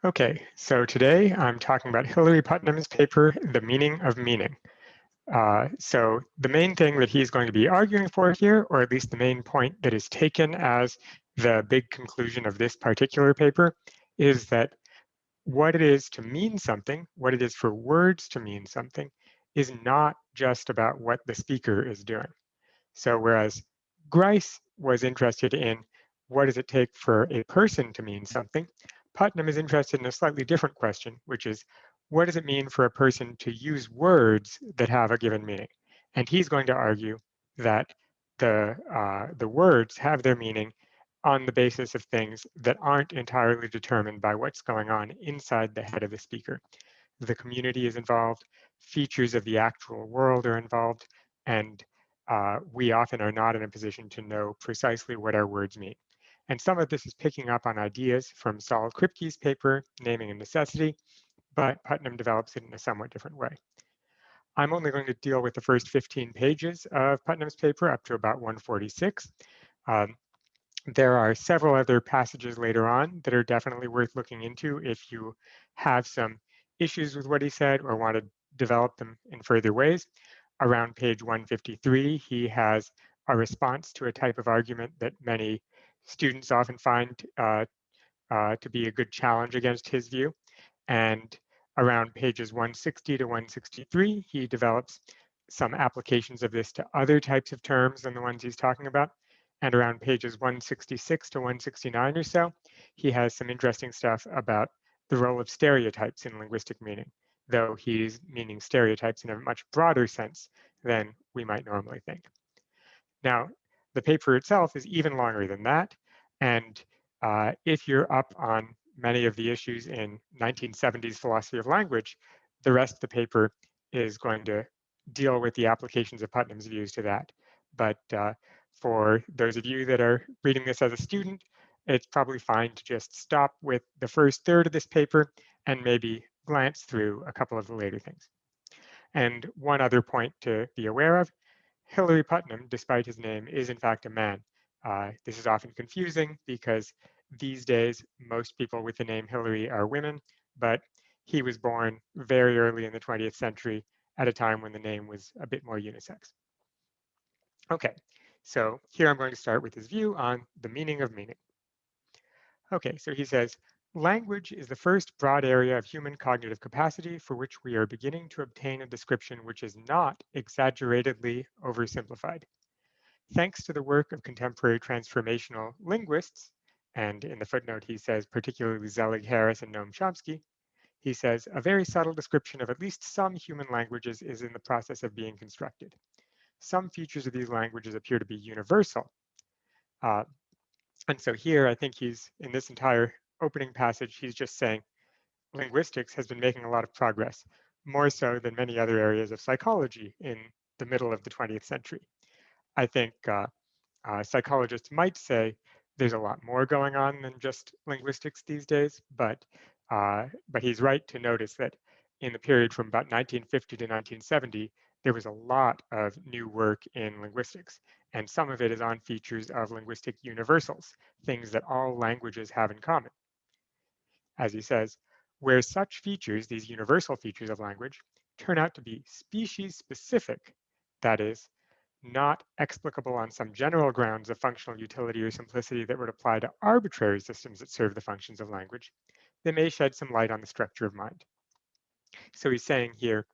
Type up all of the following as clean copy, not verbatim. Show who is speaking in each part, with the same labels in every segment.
Speaker 1: Okay, so today I'm talking about Hilary Putnam's paper, The Meaning of Meaning. So the main thing that he's going to be arguing for here, or at least the main point that is taken as the big conclusion of this particular paper, is that what it is to mean something, what it is for words to mean something, is not just about what the speaker is doing. So whereas Grice was interested in what does it take for a person to mean something, Putnam is interested in a slightly different question, which is what does it mean for a person to use words that have a given meaning? And he's going to argue that the words have their meaning on the basis of things that aren't entirely determined by what's going on inside the head of the speaker. The community is involved, features of the actual world are involved, and we often are not in a position to know precisely what our words mean. And some of this is picking up on ideas from Saul Kripke's paper, Naming a Necessity, but Putnam develops it in a somewhat different way. I'm only going to deal with the first 15 pages of Putnam's paper up to about 146. There are several other passages later on that are definitely worth looking into if you have some issues with what he said or want to develop them in further ways. Around page 153, he has a response to a type of argument that many students often find to be a good challenge against his view. And around pages 160 to 163, he develops some applications of this to other types of terms than the ones he's talking about. And around pages 166 to 169 or so, he has some interesting stuff about the role of stereotypes in linguistic meaning, though he's meaning stereotypes in a much broader sense than we might normally think. Now, the paper itself is even longer than that, and if you're up on many of the issues in 1970s philosophy of language, the rest of the paper is going to deal with the applications of Putnam's views to that. But for those of you that are reading this as a student, it's probably fine to just stop with the first third of this paper and maybe glance through a couple of the later things. And one other point to be aware of, Hilary Putnam, despite his name, is in fact a man. This is often confusing because these days most people with the name Hilary are women, but he was born very early in the 20th century at a time when the name was a bit more unisex. Okay, so here I'm going to start with his view on the meaning of meaning. Okay, so he says, language is the first broad area of human cognitive capacity for which we are beginning to obtain a description which is not exaggeratedly oversimplified. Thanks to the work of contemporary transformational linguists, and in the footnote he says particularly Zelig Harris and Noam Chomsky, he says a very subtle description of at least some human languages is in the process of being constructed. Some features of these languages appear to be universal. And so here I think he's, in this entire opening passage, he's just saying linguistics has been making a lot of progress, more so than many other areas of psychology in the middle of the 20th century. I think psychologists might say there's a lot more going on than just linguistics these days, but he's right to notice that in the period from about 1950 to 1970, there was a lot of new work in linguistics, and some of it is on features of linguistic universals, things that all languages have in common. As he says, where such features, these universal features of language, turn out to be species-specific, that is, not explicable on some general grounds of functional utility or simplicity that would apply to arbitrary systems that serve the functions of language, they may shed some light on the structure of mind. So he's saying here,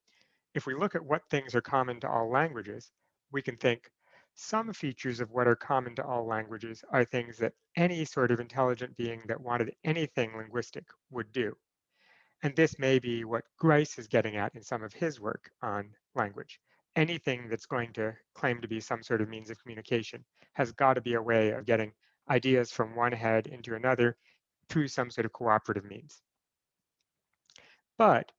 Speaker 1: if we look at what things are common to all languages, we can think some features of what are common to all languages are things that any sort of intelligent being that wanted anything linguistic would do. And this may be what Grice is getting at in some of his work on language. Anything that's going to claim to be some sort of means of communication has got to be a way of getting ideas from one head into another through some sort of cooperative means. But,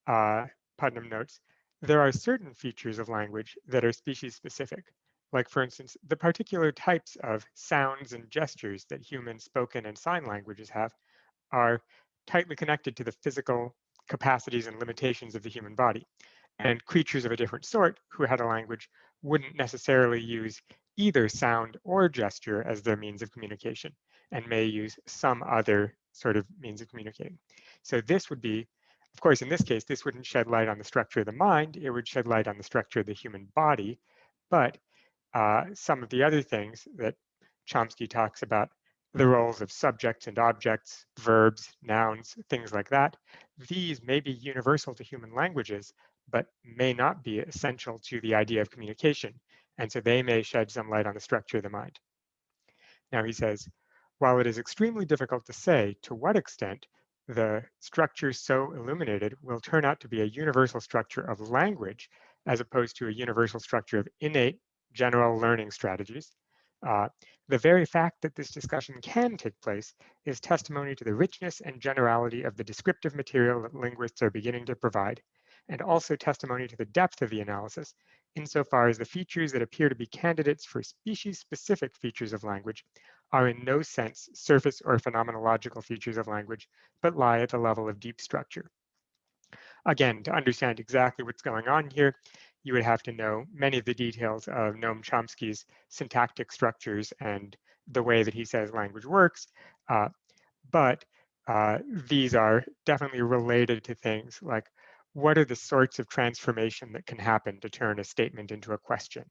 Speaker 1: Putnam notes, there are certain features of language that are species-specific, like, for instance, the particular types of sounds and gestures that human spoken and sign languages have are tightly connected to the physical capacities and limitations of the human body. And creatures of a different sort who had a language wouldn't necessarily use either sound or gesture as their means of communication and may use some other sort of means of communicating. So this would be, of course, in this case, this wouldn't shed light on the structure of the mind, it would shed light on the structure of the human body, but some of the other things that Chomsky talks about, the roles of subjects and objects, verbs, nouns, things like that, these may be universal to human languages, but may not be essential to the idea of communication. And so they may shed some light on the structure of the mind. Now he says, while it is extremely difficult to say to what extent the structure so illuminated will turn out to be a universal structure of language as opposed to a universal structure of innate general learning strategies, the very fact that this discussion can take place is testimony to the richness and generality of the descriptive material that linguists are beginning to provide, and also testimony to the depth of the analysis insofar as the features that appear to be candidates for species-specific features of language are in no sense surface or phenomenological features of language, but lie at the level of deep structure. Again, to understand exactly what's going on here, you would have to know many of the details of Noam Chomsky's syntactic structures and the way that he says language works, but these are definitely related to things like what are the sorts of transformation that can happen to turn a statement into a question?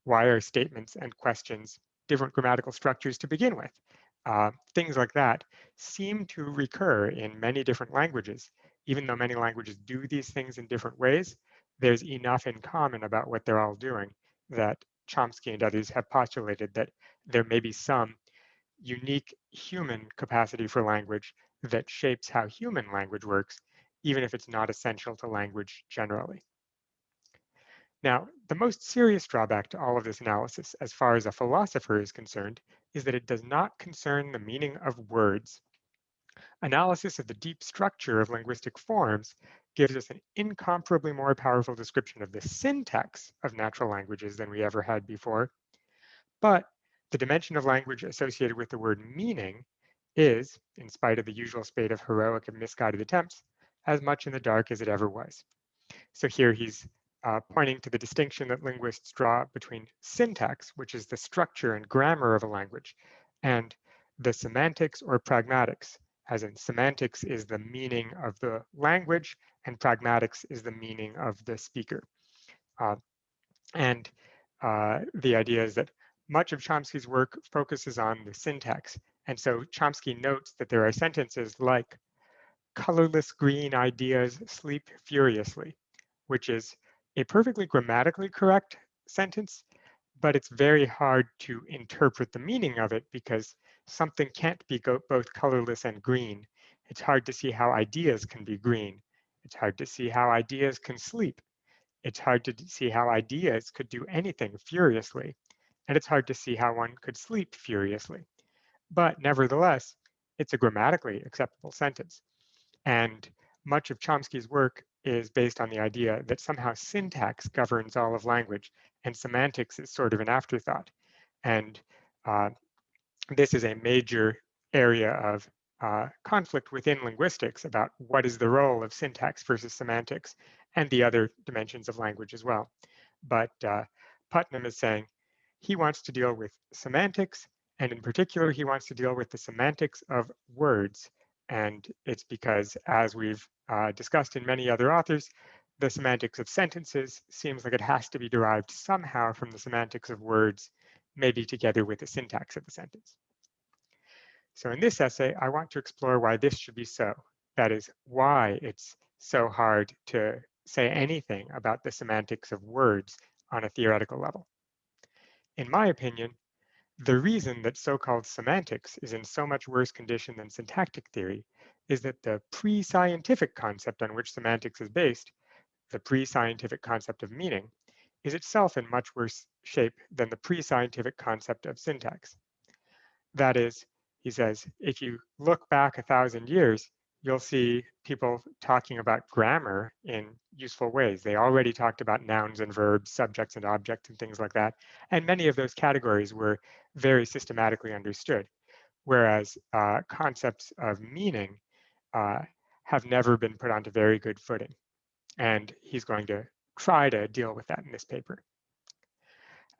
Speaker 1: Why are statements and questions different grammatical structures to begin with? Things like that seem to recur in many different languages. Even though many languages do these things in different ways, there's enough in common about what they're all doing that Chomsky and others have postulated that there may be some unique human capacity for language that shapes how human language works, even if it's not essential to language generally. Now, the most serious drawback to all of this analysis, as far as a philosopher is concerned, is that it does not concern the meaning of words. Analysis of the deep structure of linguistic forms gives us an incomparably more powerful description of the syntax of natural languages than we ever had before. But the dimension of language associated with the word meaning is, in spite of the usual spate of heroic and misguided attempts, as much in the dark as it ever was. So here he's pointing to the distinction that linguists draw between syntax, which is the structure and grammar of a language, and the semantics or pragmatics, as in semantics is the meaning of the language and pragmatics is the meaning of the speaker. And the idea is that much of Chomsky's work focuses on the syntax. And so Chomsky notes that there are sentences like, colorless green ideas sleep furiously, which is a perfectly grammatically correct sentence, but it's very hard to interpret the meaning of it because something can't be both colorless and green. It's hard to see how ideas can be green. It's hard to see how ideas can sleep. It's hard to see how ideas could do anything furiously. And it's hard to see how one could sleep furiously. But nevertheless, it's a grammatically acceptable sentence. And much of Chomsky's work is based on the idea that somehow syntax governs all of language and semantics is sort of an afterthought. And this is a major area of conflict within linguistics about what is the role of syntax versus semantics and the other dimensions of language as well. But Putnam is saying he wants to deal with semantics, and in particular, he wants to deal with the semantics of words. And it's because, as we've discussed in many other authors, the semantics of sentences seems like it has to be derived somehow from the semantics of words, maybe together with the syntax of the sentence. So in this essay, I want to explore why this should be so. That is, why it's so hard to say anything about the semantics of words on a theoretical level. In my opinion, the reason that so-called semantics is in so much worse condition than syntactic theory is that the pre-scientific concept on which semantics is based, the pre-scientific concept of meaning, is itself in much worse shape than the pre-scientific concept of syntax. That is, he says, if you look back 1,000 years, you'll see people talking about grammar in useful ways. They already talked about nouns and verbs, subjects and objects, and things like that. And many of those categories were very systematically understood, whereas concepts of meaning have never been put onto very good footing. And he's going to try to deal with that in this paper.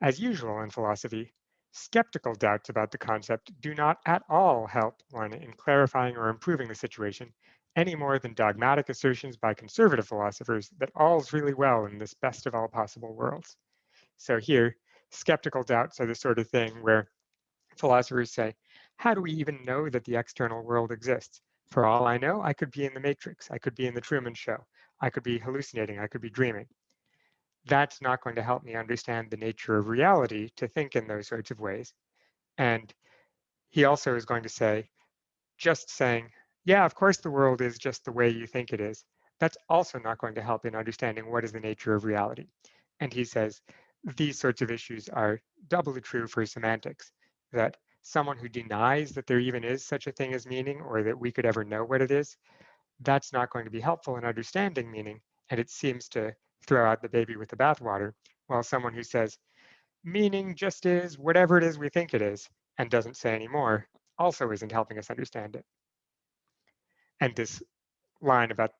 Speaker 1: As usual in philosophy, skeptical doubts about the concept do not at all help one in clarifying or improving the situation, any more than dogmatic assertions by conservative philosophers that all's really well in this best of all possible worlds. So here, skeptical doubts are the sort of thing where philosophers say, how do we even know that the external world exists? For all I know, I could be in the Matrix, I could be in the Truman Show, I could be hallucinating, I could be dreaming. That's not going to help me understand the nature of reality to think in those sorts of ways. And he also is going to say, just saying, yeah, of course the world is just the way you think it is, that's also not going to help in understanding what is the nature of reality. And he says, these sorts of issues are doubly true for semantics, that someone who denies that there even is such a thing as meaning or that we could ever know what it is, that's not going to be helpful in understanding meaning, and it seems to throw out the baby with the bathwater, while someone who says, meaning just is whatever it is we think it is, and doesn't say any more, also isn't helping us understand it. And this line about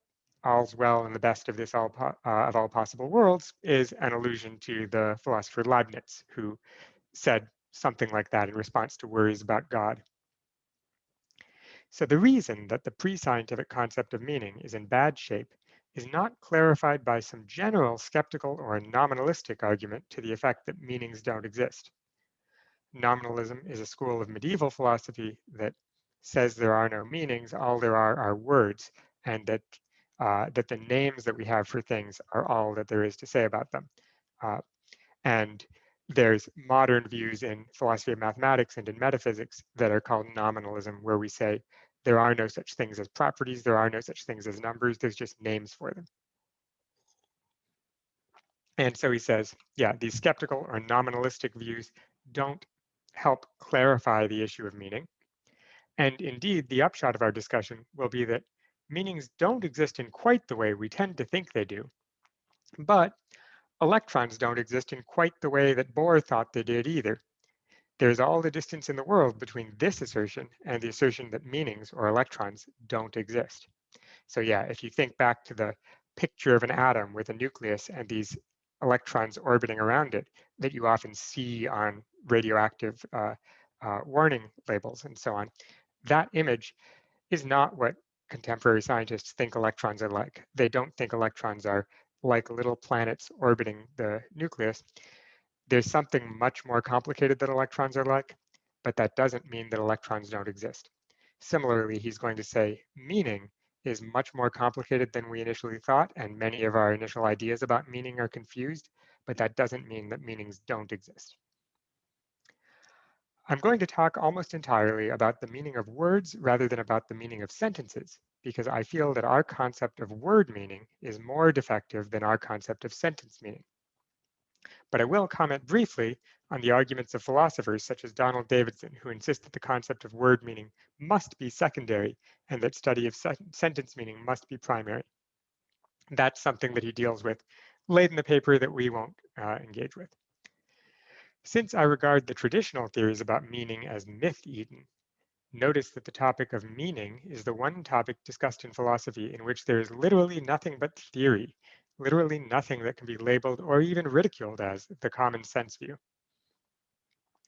Speaker 1: all's well in the best of this of all possible worlds is an allusion to the philosopher Leibniz, who said something like that in response to worries about God. So the reason that the pre-scientific concept of meaning is in bad shape is not clarified by some general skeptical or nominalistic argument to the effect that meanings don't exist. Nominalism is a school of medieval philosophy that says there are no meanings, all there are words, and that the names that we have for things are all that there is to say about them. Uh, and there's modern views in philosophy of mathematics and in metaphysics that are called nominalism, where we say there are no such things as properties, there are no such things as numbers, there's just names for them. And so he says, yeah, these skeptical or nominalistic views don't help clarify the issue of meaning. And indeed, the upshot of our discussion will be that meanings don't exist in quite the way we tend to think they do, but electrons don't exist in quite the way that Bohr thought they did either. There's all the distance in the world between this assertion and the assertion that meanings or electrons don't exist. So yeah, if you think back to the picture of an atom with a nucleus and these electrons orbiting around it that you often see on radioactive warning labels and so on, that image is not what contemporary scientists think electrons are like. They don't think electrons are like little planets orbiting the nucleus. There's something much more complicated that electrons are like, but that doesn't mean that electrons don't exist. Similarly, he's going to say meaning is much more complicated than we initially thought, and many of our initial ideas about meaning are confused, but that doesn't mean that meanings don't exist. I'm going to talk almost entirely about the meaning of words rather than about the meaning of sentences, because I feel that our concept of word meaning is more defective than our concept of sentence meaning. But I will comment briefly on the arguments of philosophers such as Donald Davidson, who insist that the concept of word meaning must be secondary and that study of sentence meaning must be primary. That's something that he deals with late in the paper that we won't engage with. Since I regard the traditional theories about meaning as myth-eaten, notice that the topic of meaning is the one topic discussed in philosophy in which there is literally nothing but theory, literally nothing that can be labeled or even ridiculed as the common sense view.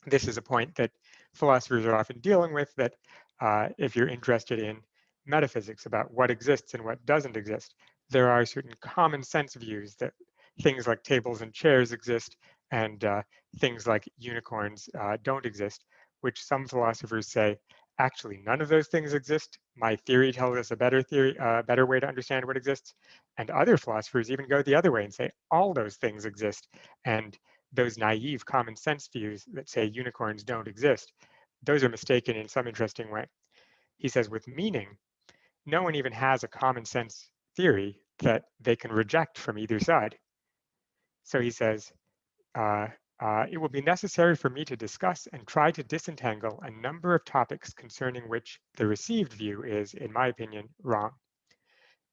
Speaker 1: This is a point that philosophers are often dealing with, that if you're interested in metaphysics about what exists and what doesn't exist, there are certain common sense views that things like tables and chairs exist and things like unicorns don't exist, which some philosophers say, actually, none of those things exist. My theory tells us a better way to understand what exists. And other philosophers even go the other way and say all those things exist. And those naive common sense views that say unicorns don't exist, those are mistaken in some interesting way. He says with meaning, no one even has a common sense theory that they can reject from either side. So he says, it will be necessary for me to discuss and try to disentangle a number of topics concerning which the received view is, in my opinion, wrong.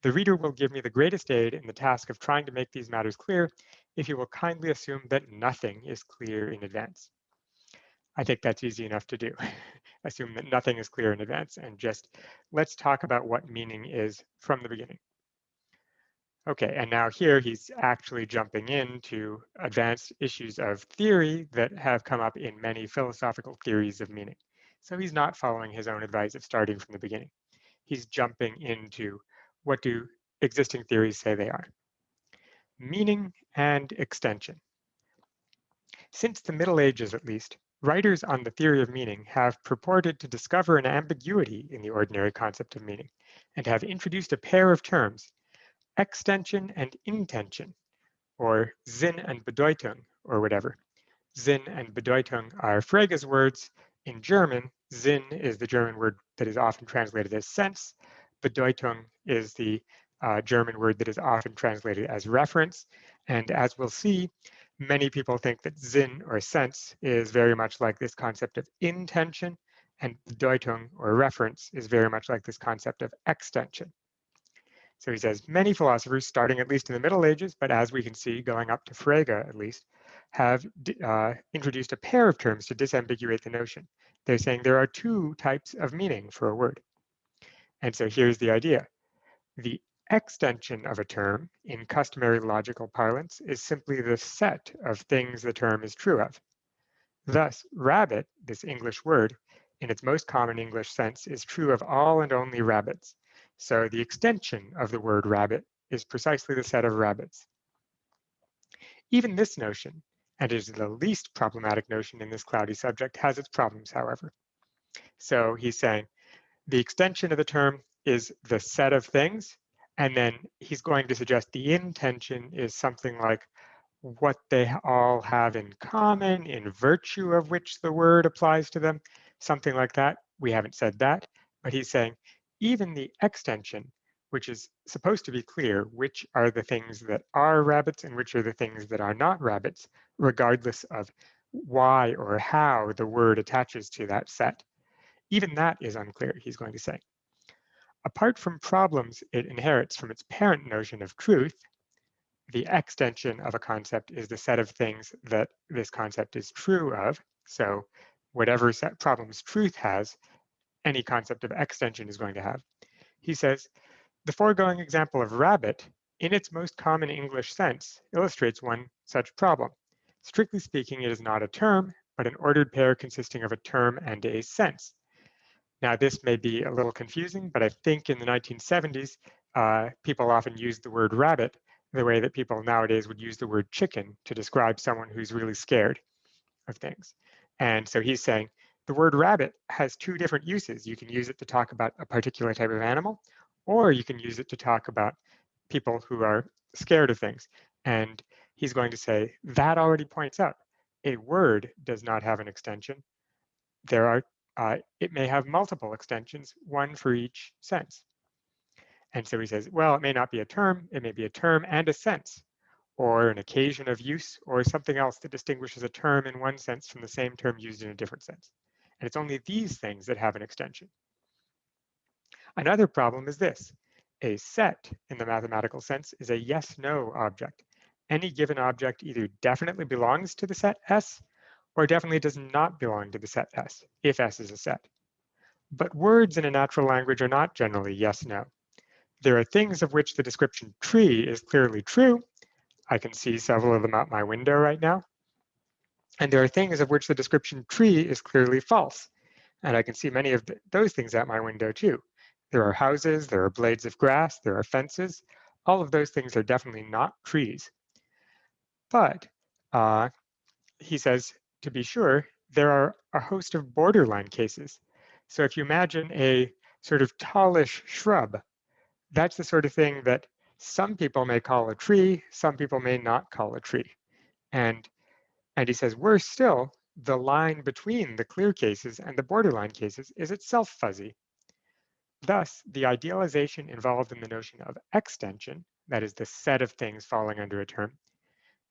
Speaker 1: The reader will give me the greatest aid in the task of trying to make these matters clear if he will kindly assume that nothing is clear in advance. I think that's easy enough to do. Assume that nothing is clear in advance and just let's talk about what meaning is from the beginning. Okay, and now here he's actually jumping into advanced issues of theory that have come up in many philosophical theories of meaning. So he's not following his own advice of starting from the beginning. He's jumping into what do existing theories say they are. Meaning and extension. Since the Middle Ages, at least, writers on the theory of meaning have purported to discover an ambiguity in the ordinary concept of meaning and have introduced a pair of terms, extension and intention, or Sinn and Bedeutung, or whatever. Sinn and Bedeutung are Frege's words. In German, Sinn is the German word that is often translated as sense. Bedeutung is the German word that is often translated as reference. And as we'll see, many people think that Sinn or sense is very much like this concept of intention, and Bedeutung or reference is very much like this concept of extension. So he says many philosophers, starting at least in the Middle Ages, but as we can see, going up to Frege at least, have introduced a pair of terms to disambiguate the notion. They're saying there are two types of meaning for a word. And so here's the idea. The extension of a term in customary logical parlance is simply the set of things the term is true of. Thus, rabbit, this English word, in its most common English sense, is true of all and only rabbits. So the extension of the word rabbit is precisely the set of rabbits. Even this notion, and it is the least problematic notion in this cloudy subject, has its problems, however. So he's saying the extension of the term is the set of things, and then he's going to suggest the intention is something like what they all have in common, in virtue of which the word applies to them, something like that. We haven't said that, but he's saying even the extension, which is supposed to be clear which are the things that are rabbits and which are the things that are not rabbits, regardless of why or how the word attaches to that set, even that is unclear, he's going to say. Apart from problems it inherits from its parent notion of truth, the extension of a concept is the set of things that this concept is true of. So whatever set problems truth has, any concept of extension is going to have. He says, the foregoing example of rabbit, in its most common English sense, illustrates one such problem. Strictly speaking, it is not a term, but an ordered pair consisting of a term and a sense. Now, this may be a little confusing, but I think in the 1970s, people often used the word rabbit the way that people nowadays would use the word chicken to describe someone who's really scared of things. And so he's saying the word rabbit has two different uses. You can use it to talk about a particular type of animal, or you can use it to talk about people who are scared of things. And he's going to say that already points out a word does not have an extension. There are it may have multiple extensions, one for each sense. And so he says, well, it may not be a term, it may be a term and a sense, or an occasion of use, or something else that distinguishes a term in one sense from the same term used in a different sense. And it's only these things that have an extension. Another problem is this. A set, in the mathematical sense, is a yes-no object. Any given object either definitely belongs to the set S, or definitely does not belong to the set S, if S is a set. But words in a natural language are not generally yes-no. There are things of which the description tree is clearly true. I can see several of them out my window right now. And there are things of which the description tree is clearly false. And I can see many of those things out my window too. There are houses, there are blades of grass, there are fences. All of those things are definitely not trees. But he says, to be sure, there are a host of borderline cases. So if you imagine a sort of tallish shrub, that's the sort of thing that some people may call a tree, some people may not call a tree. And he says, worse still, the line between the clear cases and the borderline cases is itself fuzzy. Thus, the idealization involved in the notion of extension, that is the set of things falling under a term,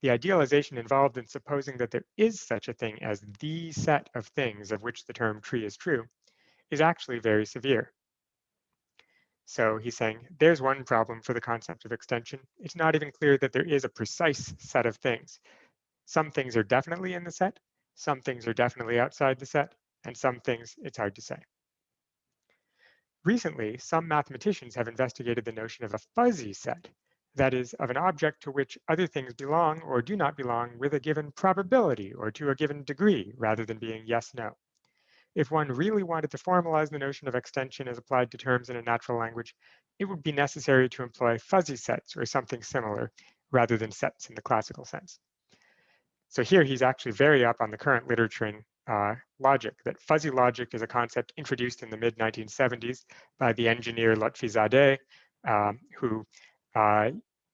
Speaker 1: the idealization involved in supposing that there is such a thing as the set of things of which the term tree is true, is actually very severe. So he's saying there's one problem for the concept of extension. It's not even clear that there is a precise set of things. Some things are definitely in the set, some things are definitely outside the set, and some things it's hard to say. Recently, some mathematicians have investigated the notion of a fuzzy set, that is, of an object to which other things belong or do not belong with a given probability or to a given degree, rather than being yes, no. If one really wanted to formalize the notion of extension as applied to terms in a natural language, it would be necessary to employ fuzzy sets or something similar, rather than sets in the classical sense. So here he's actually very up on the current literature in logic, that fuzzy logic is a concept introduced in the mid-1970s by the engineer Lotfizadeh, who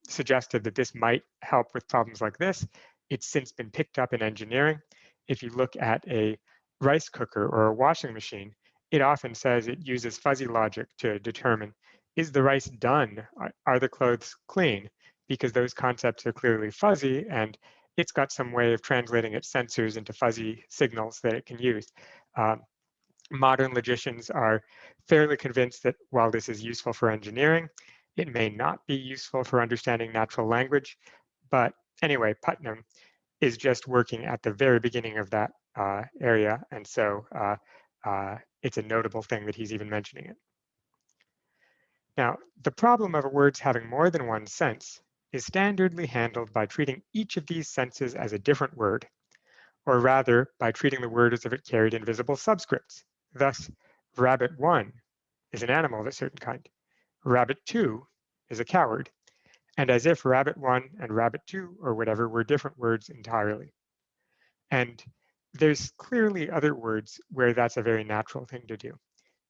Speaker 1: suggested that this might help with problems like this. It's since been picked up in engineering. If you look at a rice cooker or a washing machine, it often says it uses fuzzy logic to determine, is the rice done? Are the clothes clean? Because those concepts are clearly fuzzy, and it's got some way of translating its sensors into fuzzy signals that it can use. Modern logicians are fairly convinced that while this is useful for engineering, it may not be useful for understanding natural language. But anyway, Putnam is just working at the very beginning of that area, and so it's a notable thing that he's even mentioning it. Now, the problem of a word's having more than one sense is standardly handled by treating each of these senses as a different word, or rather by treating the word as if it carried invisible subscripts. Thus, rabbit 1 is an animal of a certain kind. Rabbit 2 is a coward, and as if rabbit 1 and rabbit 2 or whatever were different words entirely. And there's clearly other words where that's a very natural thing to do.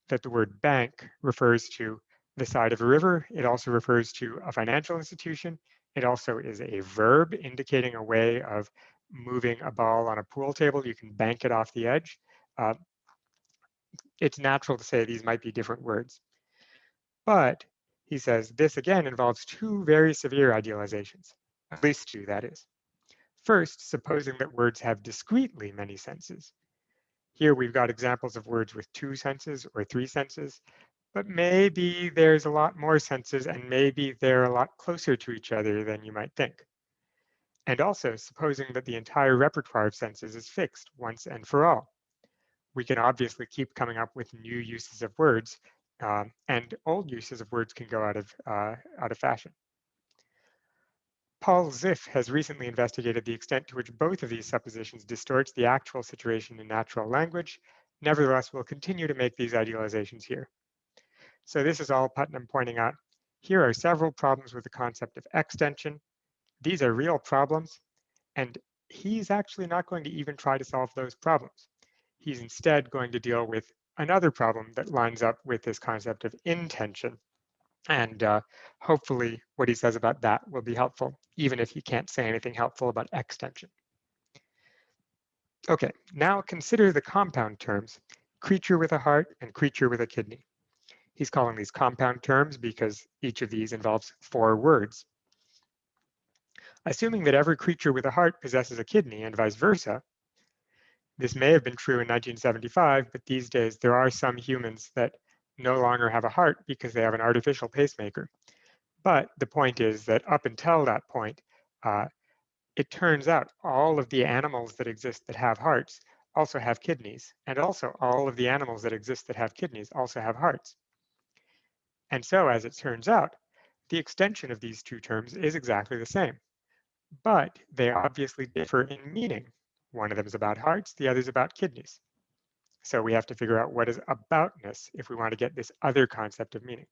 Speaker 1: That the word bank refers to the side of a river. It also refers to a financial institution. It also is a verb indicating a way of moving a ball on a pool table. You can bank it off the edge. It's natural to say these might be different words. But he says this again involves two very severe idealizations, at least two, that is. First, supposing that words have discretely many senses. Here we've got examples of words with 2 senses or 3 senses, but maybe there's a lot more senses and maybe they're a lot closer to each other than you might think. And also supposing that the entire repertoire of senses is fixed once and for all. We can obviously keep coming up with new uses of words, and old uses of words can go out of fashion. Paul Ziff has recently investigated the extent to which both of these suppositions distorts the actual situation in natural language. Nevertheless, we'll continue to make these idealizations here. So this is all Putnam pointing out. Here are several problems with the concept of extension. These are real problems, and he's actually not going to even try to solve those problems. He's instead going to deal with another problem that lines up with this concept of intension. And hopefully what he says about that will be helpful, even if he can't say anything helpful about extension. Okay, now consider the compound terms, creature with a heart and creature with a kidney. He's calling these compound terms because each of these involves 4 words. Assuming that every creature with a heart possesses a kidney and vice versa, this may have been true in 1975, but these days there are some humans that no longer have a heart because they have an artificial pacemaker. But the point is that up until that point, it turns out all of the animals that exist that have hearts also have kidneys, and also all of the animals that exist that have kidneys also have hearts. And so, as it turns out, the extension of these two terms is exactly the same, but they obviously differ in meaning. One of them is about hearts, the other is about kidneys. So we have to figure out what is aboutness if we want to get this other concept of meaning.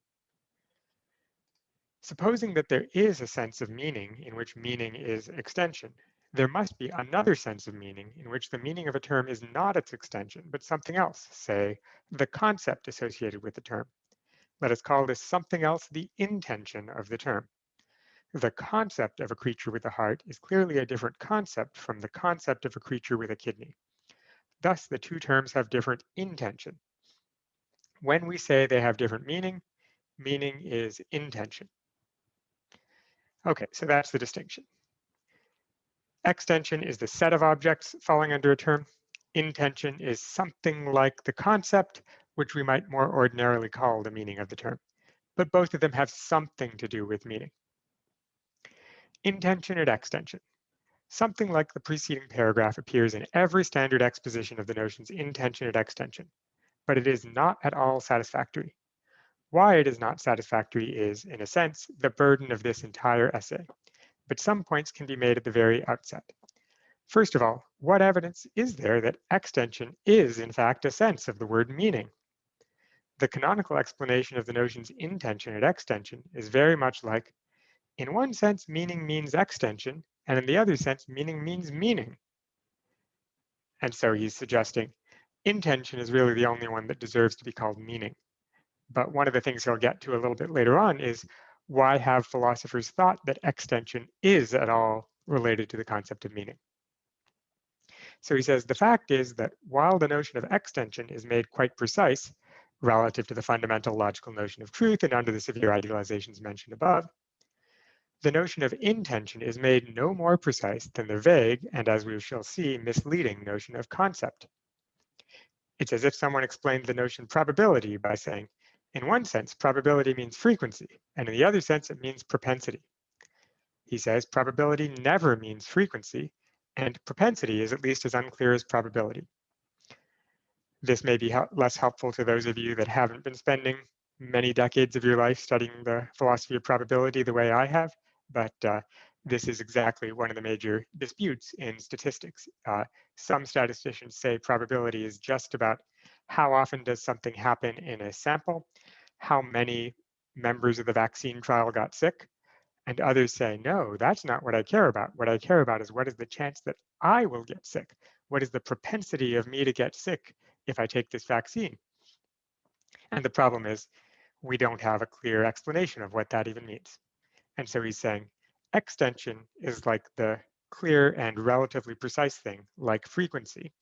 Speaker 1: Supposing that there is a sense of meaning in which meaning is extension, there must be another sense of meaning in which the meaning of a term is not its extension, but something else, say, the concept associated with the term. Let us call this something else the intention of the term. The concept of a creature with a heart is clearly a different concept from the concept of a creature with a kidney. Thus, the two terms have different intention. When we say they have different meaning, meaning is intention. Okay, so that's the distinction. Extension is the set of objects falling under a term. Intention is something like the concept, which we might more ordinarily call the meaning of the term. But both of them have something to do with meaning. Intension and extension. Something like the preceding paragraph appears in every standard exposition of the notions intension and extension, but it is not at all satisfactory. Why it is not satisfactory is, in a sense, the burden of this entire essay, but some points can be made at the very outset. First of all, what evidence is there that extension is, in fact, a sense of the word meaning? The canonical explanation of the notions intension and extension is very much like, in one sense, meaning means extension, and in the other sense, meaning means meaning. And so he's suggesting intention is really the only one that deserves to be called meaning. But one of the things he'll get to a little bit later on is, why have philosophers thought that extension is at all related to the concept of meaning? So he says, the fact is that while the notion of extension is made quite precise relative to the fundamental logical notion of truth and under the severe idealizations mentioned above, the notion of intention is made no more precise than the vague and, as we shall see, misleading notion of concept. It's as if someone explained the notion probability by saying, in one sense, probability means frequency, and in the other sense, it means propensity. He says probability never means frequency, and propensity is at least as unclear as probability. This may be less helpful to those of you that haven't been spending many decades of your life studying the philosophy of probability the way I have, but this is exactly one of the major disputes in statistics. Some statisticians say probability is just about how often does something happen in a sample, how many members of the vaccine trial got sick, and others say, no, that's not what I care about. What I care about is what is the chance that I will get sick? What is the propensity of me to get sick if I take this vaccine? And the problem is we don't have a clear explanation of what that even means. And so he's saying extension is like the clear and relatively precise thing, like frequency,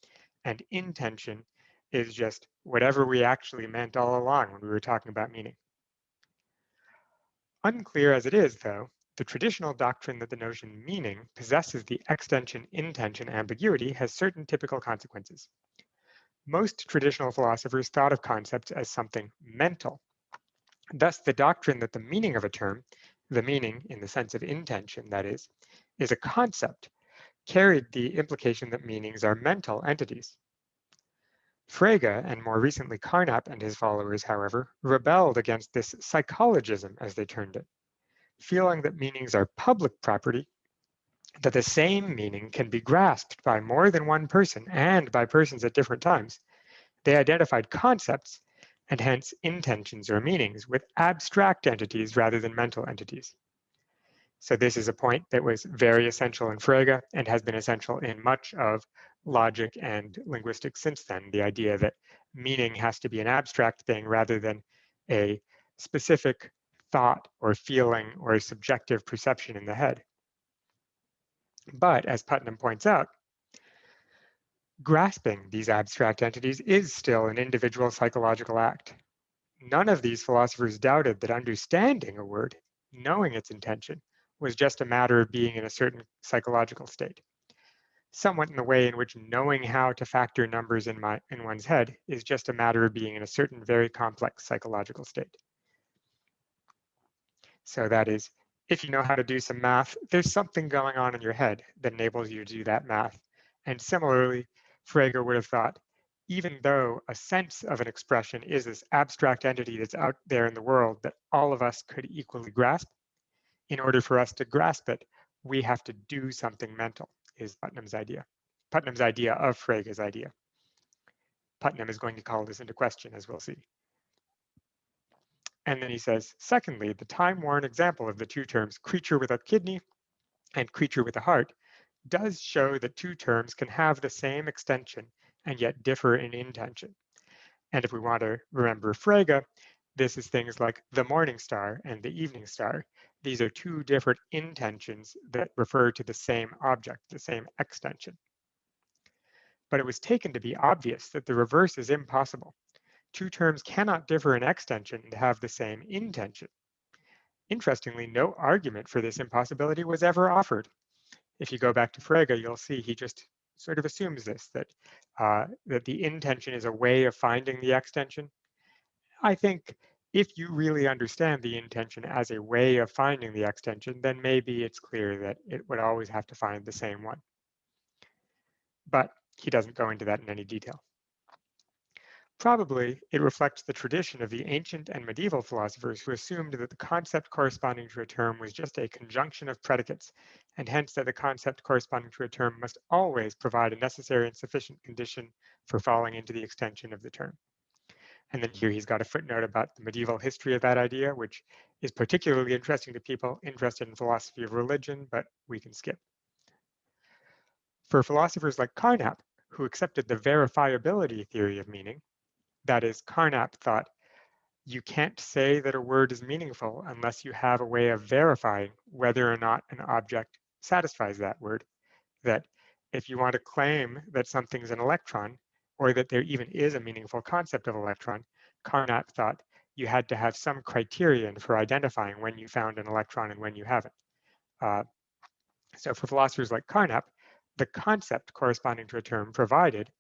Speaker 1: and intention is just whatever we actually meant all along when we were talking about meaning. Unclear as it is, though, the traditional doctrine that the notion meaning possesses the extension-intention ambiguity has certain typical consequences. Most traditional philosophers thought of concepts as something mental. Thus, the doctrine that the meaning of a term, the meaning in the sense of intention, that is a concept, carried the implication that meanings are mental entities. Frege, and more recently Carnap and his followers, however, rebelled against this psychologism, as they termed it. Feeling that meanings are public property, that the same meaning can be grasped by more than one person and by persons at different times, they identified concepts, and hence intentions or meanings, with abstract entities rather than mental entities. So this is a point that was very essential in Frege and has been essential in much of logic and linguistics since then, the idea that meaning has to be an abstract thing rather than a specific thought or feeling or a subjective perception in the head. But as Putnam points out, grasping these abstract entities is still an individual psychological act. None of these philosophers doubted that understanding a word, knowing its intention, was just a matter of being in a certain psychological state, somewhat in the way in which knowing how to factor numbers in one's head is just a matter of being in a certain very complex psychological state. So that is, if you know how to do some math, there's something going on in your head that enables you to do that math. And similarly, Frege would have thought, even though a sense of an expression is this abstract entity that's out there in the world that all of us could equally grasp, in order for us to grasp it, we have to do something mental, is Putnam's idea. Putnam's idea of Frege's idea. Putnam is going to call this into question, as we'll see. And then he says, secondly, the time-worn example of the two terms creature with a kidney and creature with a heart does show that two terms can have the same extension and yet differ in intention. And if we want to remember Frege, this is things like the morning star and the evening star. These are two different intentions that refer to the same object, the same extension. But it was taken to be obvious that the reverse is impossible. Two terms cannot differ in extension and have the same intention. Interestingly, no argument for this impossibility was ever offered. If you go back to Frege, you'll see he just sort of assumes this, that the intention is a way of finding the extension. I think if you really understand the intention as a way of finding the extension, then maybe it's clear that it would always have to find the same one. But he doesn't go into that in any detail. Probably, it reflects the tradition of the ancient and medieval philosophers who assumed that the concept corresponding to a term was just a conjunction of predicates, and hence that the concept corresponding to a term must always provide a necessary and sufficient condition for falling into the extension of the term. And then here he's got a footnote about the medieval history of that idea, which is particularly interesting to people interested in philosophy of religion, but we can skip. For philosophers like Carnap, who accepted the verifiability theory of meaning, that is, Carnap thought you can't say that a word is meaningful unless you have a way of verifying whether or not an object satisfies that word. That if you want to claim that something's an electron, or that there even is a meaningful concept of electron, Carnap thought you had to have some criterion for identifying when you found an electron and when you haven't. So for philosophers like Carnap, the concept corresponding to a term provided,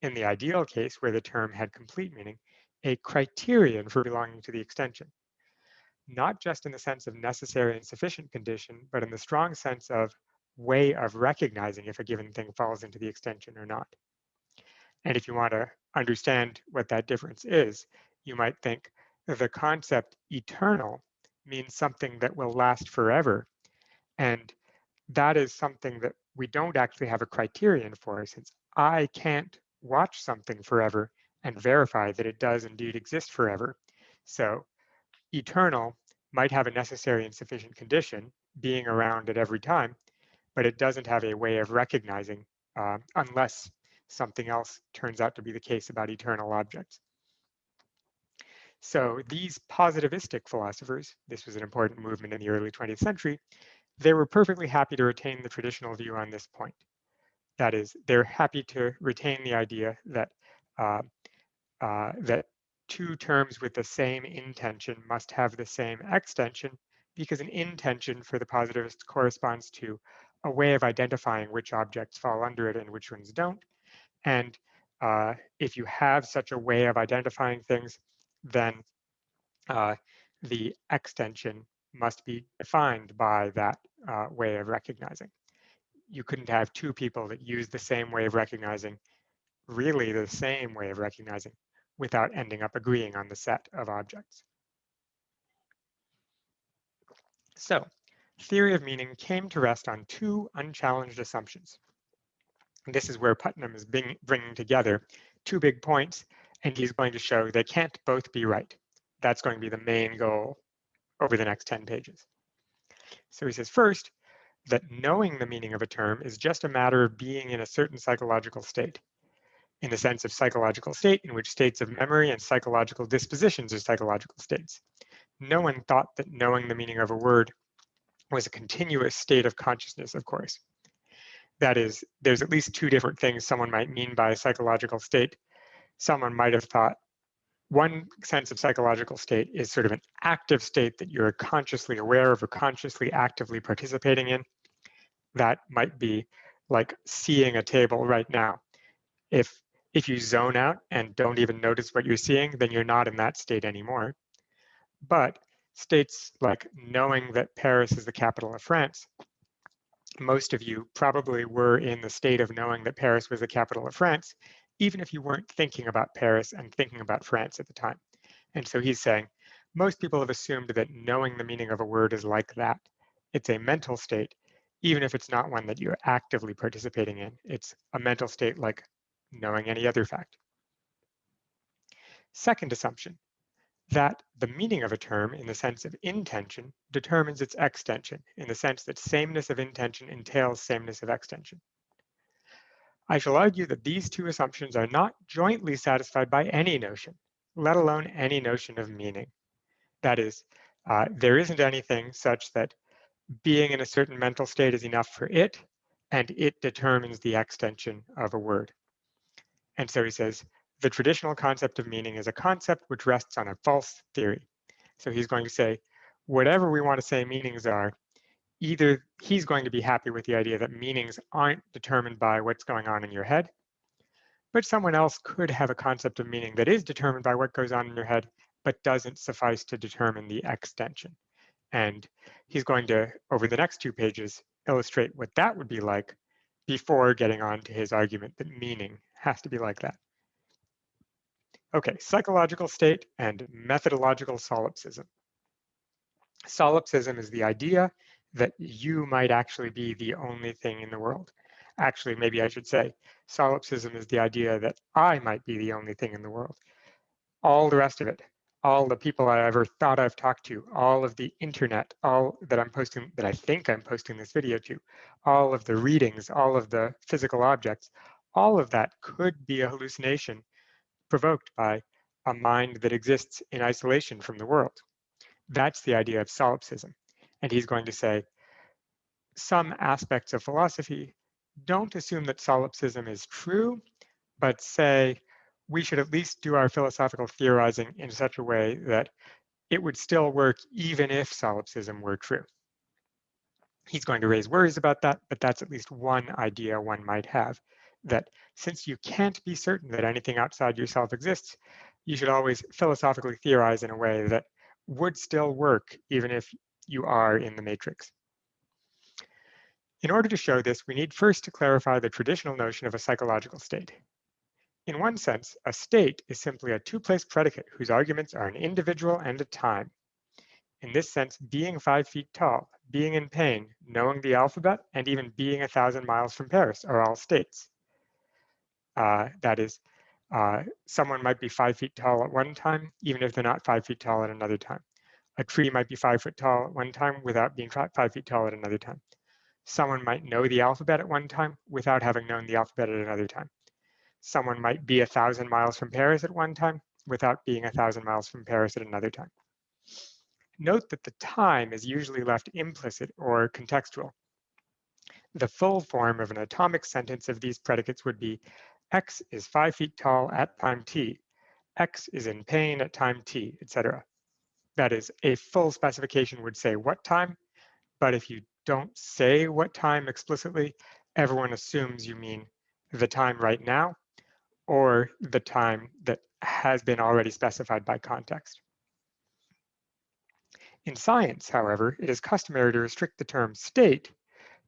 Speaker 1: in the ideal case where the term had complete meaning, a criterion for belonging to the extension, not just in the sense of necessary and sufficient condition, but in the strong sense of way of recognizing if a given thing falls into the extension or not. And if you want to understand what that difference is, you might think the concept eternal means something that will last forever. And that is something that we don't actually have a criterion for, since I can't watch something forever and verify that it does indeed exist forever. So eternal might have a necessary and sufficient condition, being around at every time, but it doesn't have a way of recognizing unless something else turns out to be the case about eternal objects. So these positivistic philosophers, this was an important movement in the early 20th century, they were perfectly happy to retain the traditional view on this point. That is, they're happy to retain the idea that that two terms with the same intension must have the same extension, because an intension for the positivist corresponds to a way of identifying which objects fall under it and which ones don't. And if you have such a way of identifying things, then the extension must be defined by that way of recognizing. You couldn't have two people that use the same way of recognizing, really the same way of recognizing, without ending up agreeing on the set of objects. So, theory of meaning came to rest on two unchallenged assumptions. And this is where Putnam is bringing together two big points, and he's going to show they can't both be right. That's going to be the main goal over the next 10 pages. So he says, first, that knowing the meaning of a term is just a matter of being in a certain psychological state, in the sense of psychological state in which states of memory and psychological dispositions are psychological states. No one thought that knowing the meaning of a word was a continuous state of consciousness, of course. That is, there's at least two different things someone might mean by a psychological state. Someone might have thought one sense of psychological state is sort of an active state that you're consciously aware of or consciously actively participating in. That might be like seeing a table right now. If you zone out and don't even notice what you're seeing, then you're not in that state anymore. But states like knowing that Paris is the capital of France, most of you probably were in the state of knowing that Paris was the capital of France, even if you weren't thinking about Paris and thinking about France at the time. And so he's saying, most people have assumed that knowing the meaning of a word is like that. It's a mental state, even if it's not one that you're actively participating in. It's a mental state like knowing any other fact. Second assumption, that the meaning of a term in the sense of intension determines its extension, in the sense that sameness of intention entails sameness of extension. I shall argue that these two assumptions are not jointly satisfied by any notion, let alone any notion of meaning. That is, there isn't anything such that being in a certain mental state is enough for it, and it determines the extension of a word. And so he says, the traditional concept of meaning is a concept which rests on a false theory. So he's going to say, whatever we want to say meanings are, either he's going to be happy with the idea that meanings aren't determined by what's going on in your head, but someone else could have a concept of meaning that is determined by what goes on in your head, but doesn't suffice to determine the extension. And he's going to, over the next 2 pages, illustrate what that would be like before getting on to his argument that meaning has to be like that. Okay, psychological state and methodological solipsism. Solipsism is the idea that you might actually be the only thing in the world. Actually, maybe I should say, solipsism is the idea that I might be the only thing in the world. All the rest of it, all the people I ever thought I've talked to, all of the internet, all that I'm posting, that I think I'm posting this video to, all of the readings, all of the physical objects, all of that could be a hallucination provoked by a mind that exists in isolation from the world. That's the idea of solipsism. And he's going to say, some aspects of philosophy don't assume that solipsism is true, but say we should at least do our philosophical theorizing in such a way that it would still work even if solipsism were true. He's going to raise worries about that, but that's at least one idea one might have, that since you can't be certain that anything outside yourself exists, you should always philosophically theorize in a way that would still work even if you are in the matrix. In order to show this, we need first to clarify the traditional notion of a psychological state. In one sense, a state is simply a two-place predicate whose arguments are an individual and a time. In this sense, being 5 feet tall, being in pain, knowing the alphabet, and even being 1,000 miles from Paris are all states. That is, someone might be 5 feet tall at one time, even if they're not 5 feet tall at another time. A tree might be 5 foot tall at one time without being 5 feet tall at another time. Someone might know the alphabet at one time without having known the alphabet at another time. Someone might be 1,000 miles from Paris at one time without being 1,000 miles from Paris at another time. Note that the time is usually left implicit or contextual. The full form of an atomic sentence of these predicates would be X is 5 feet tall at time t, X is in pain at time t, etc. That is, a full specification would say what time, but if you don't say what time explicitly, everyone assumes you mean the time right now or the time that has been already specified by context. In science, however, it is customary to restrict the term state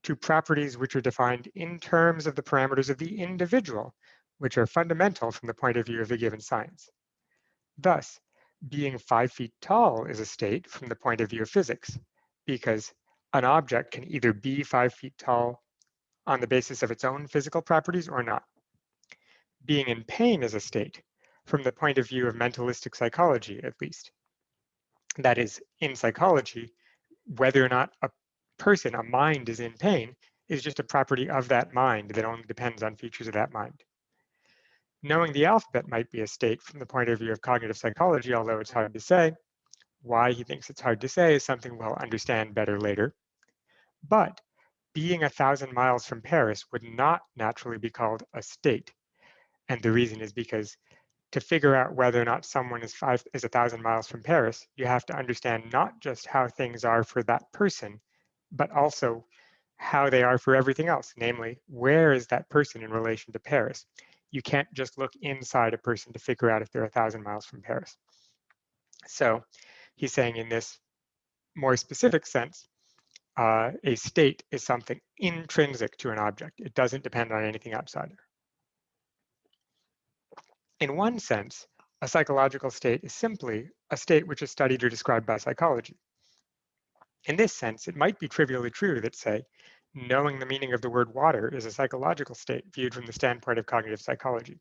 Speaker 1: to properties which are defined in terms of the parameters of the individual, which are fundamental from the point of view of the given science. Thus, being 5 feet tall is a state from the point of view of physics, because an object can either be 5 feet tall on the basis of its own physical properties or not. Being in pain is a state from the point of view of mentalistic psychology, at least. That is, in psychology, whether or not a person, a mind, is in pain is just a property of that mind that only depends on features of that mind. Knowing the alphabet might be a state from the point of view of cognitive psychology, although it's hard to say. Why he thinks it's hard to say is something we'll understand better later. But being 1,000 miles from Paris would not naturally be called a state. And the reason is because to figure out whether or not someone is 1,000 miles from Paris, you have to understand not just how things are for that person, but also how they are for everything else. Namely, where is that person in relation to Paris? You can't just look inside a person to figure out if they're 1,000 miles from Paris. So he's saying in this more specific sense, a state is something intrinsic to an object. It doesn't depend on anything outside. In one sense, a psychological state is simply a state which is studied or described by psychology. In this sense, it might be trivially true that, say, knowing the meaning of the word water is a psychological state viewed from the standpoint of cognitive psychology.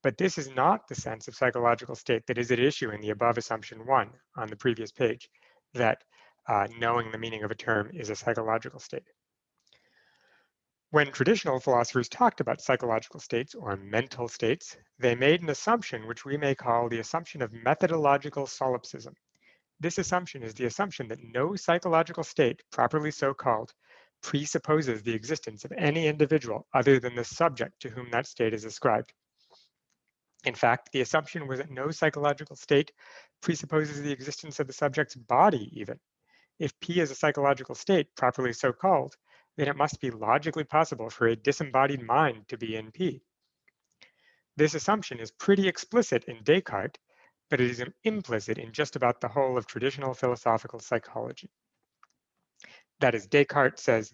Speaker 1: But this is not the sense of psychological state that is at issue in the above assumption 1 on the previous page, that knowing the meaning of a term is a psychological state. When traditional philosophers talked about psychological states or mental states, they made an assumption which we may call the assumption of methodological solipsism. This assumption is the assumption that no psychological state, properly so called, presupposes the existence of any individual other than the subject to whom that state is ascribed. In fact, the assumption was that no psychological state presupposes the existence of the subject's body even. If P is a psychological state, properly so called, then it must be logically possible for a disembodied mind to be in P. This assumption is pretty explicit in Descartes, but it is implicit in just about the whole of traditional philosophical psychology. That is, Descartes says,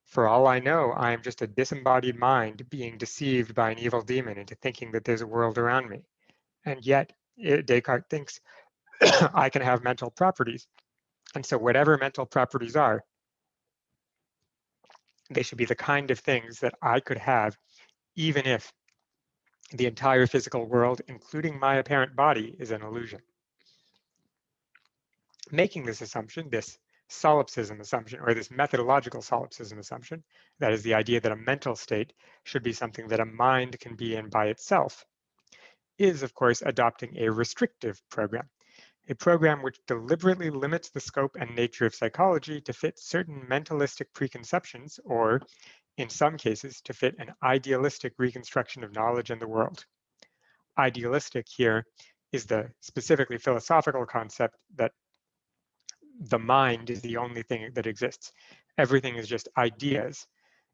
Speaker 1: for all I know, I am just a disembodied mind being deceived by an evil demon into thinking that there's a world around me. And yet, Descartes thinks I can have mental properties. And so whatever mental properties are, they should be the kind of things that I could have even if the entire physical world, including my apparent body, is an illusion. Making this assumption, this solipsism assumption, or this methodological solipsism assumption, that is the idea that a mental state should be something that a mind can be in by itself, is, of course, adopting a restrictive program, a program which deliberately limits the scope and nature of psychology to fit certain mentalistic preconceptions, or, in some cases, to fit an idealistic reconstruction of knowledge and the world. Idealistic here is the specifically philosophical concept that the mind is the only thing that exists. Everything is just ideas.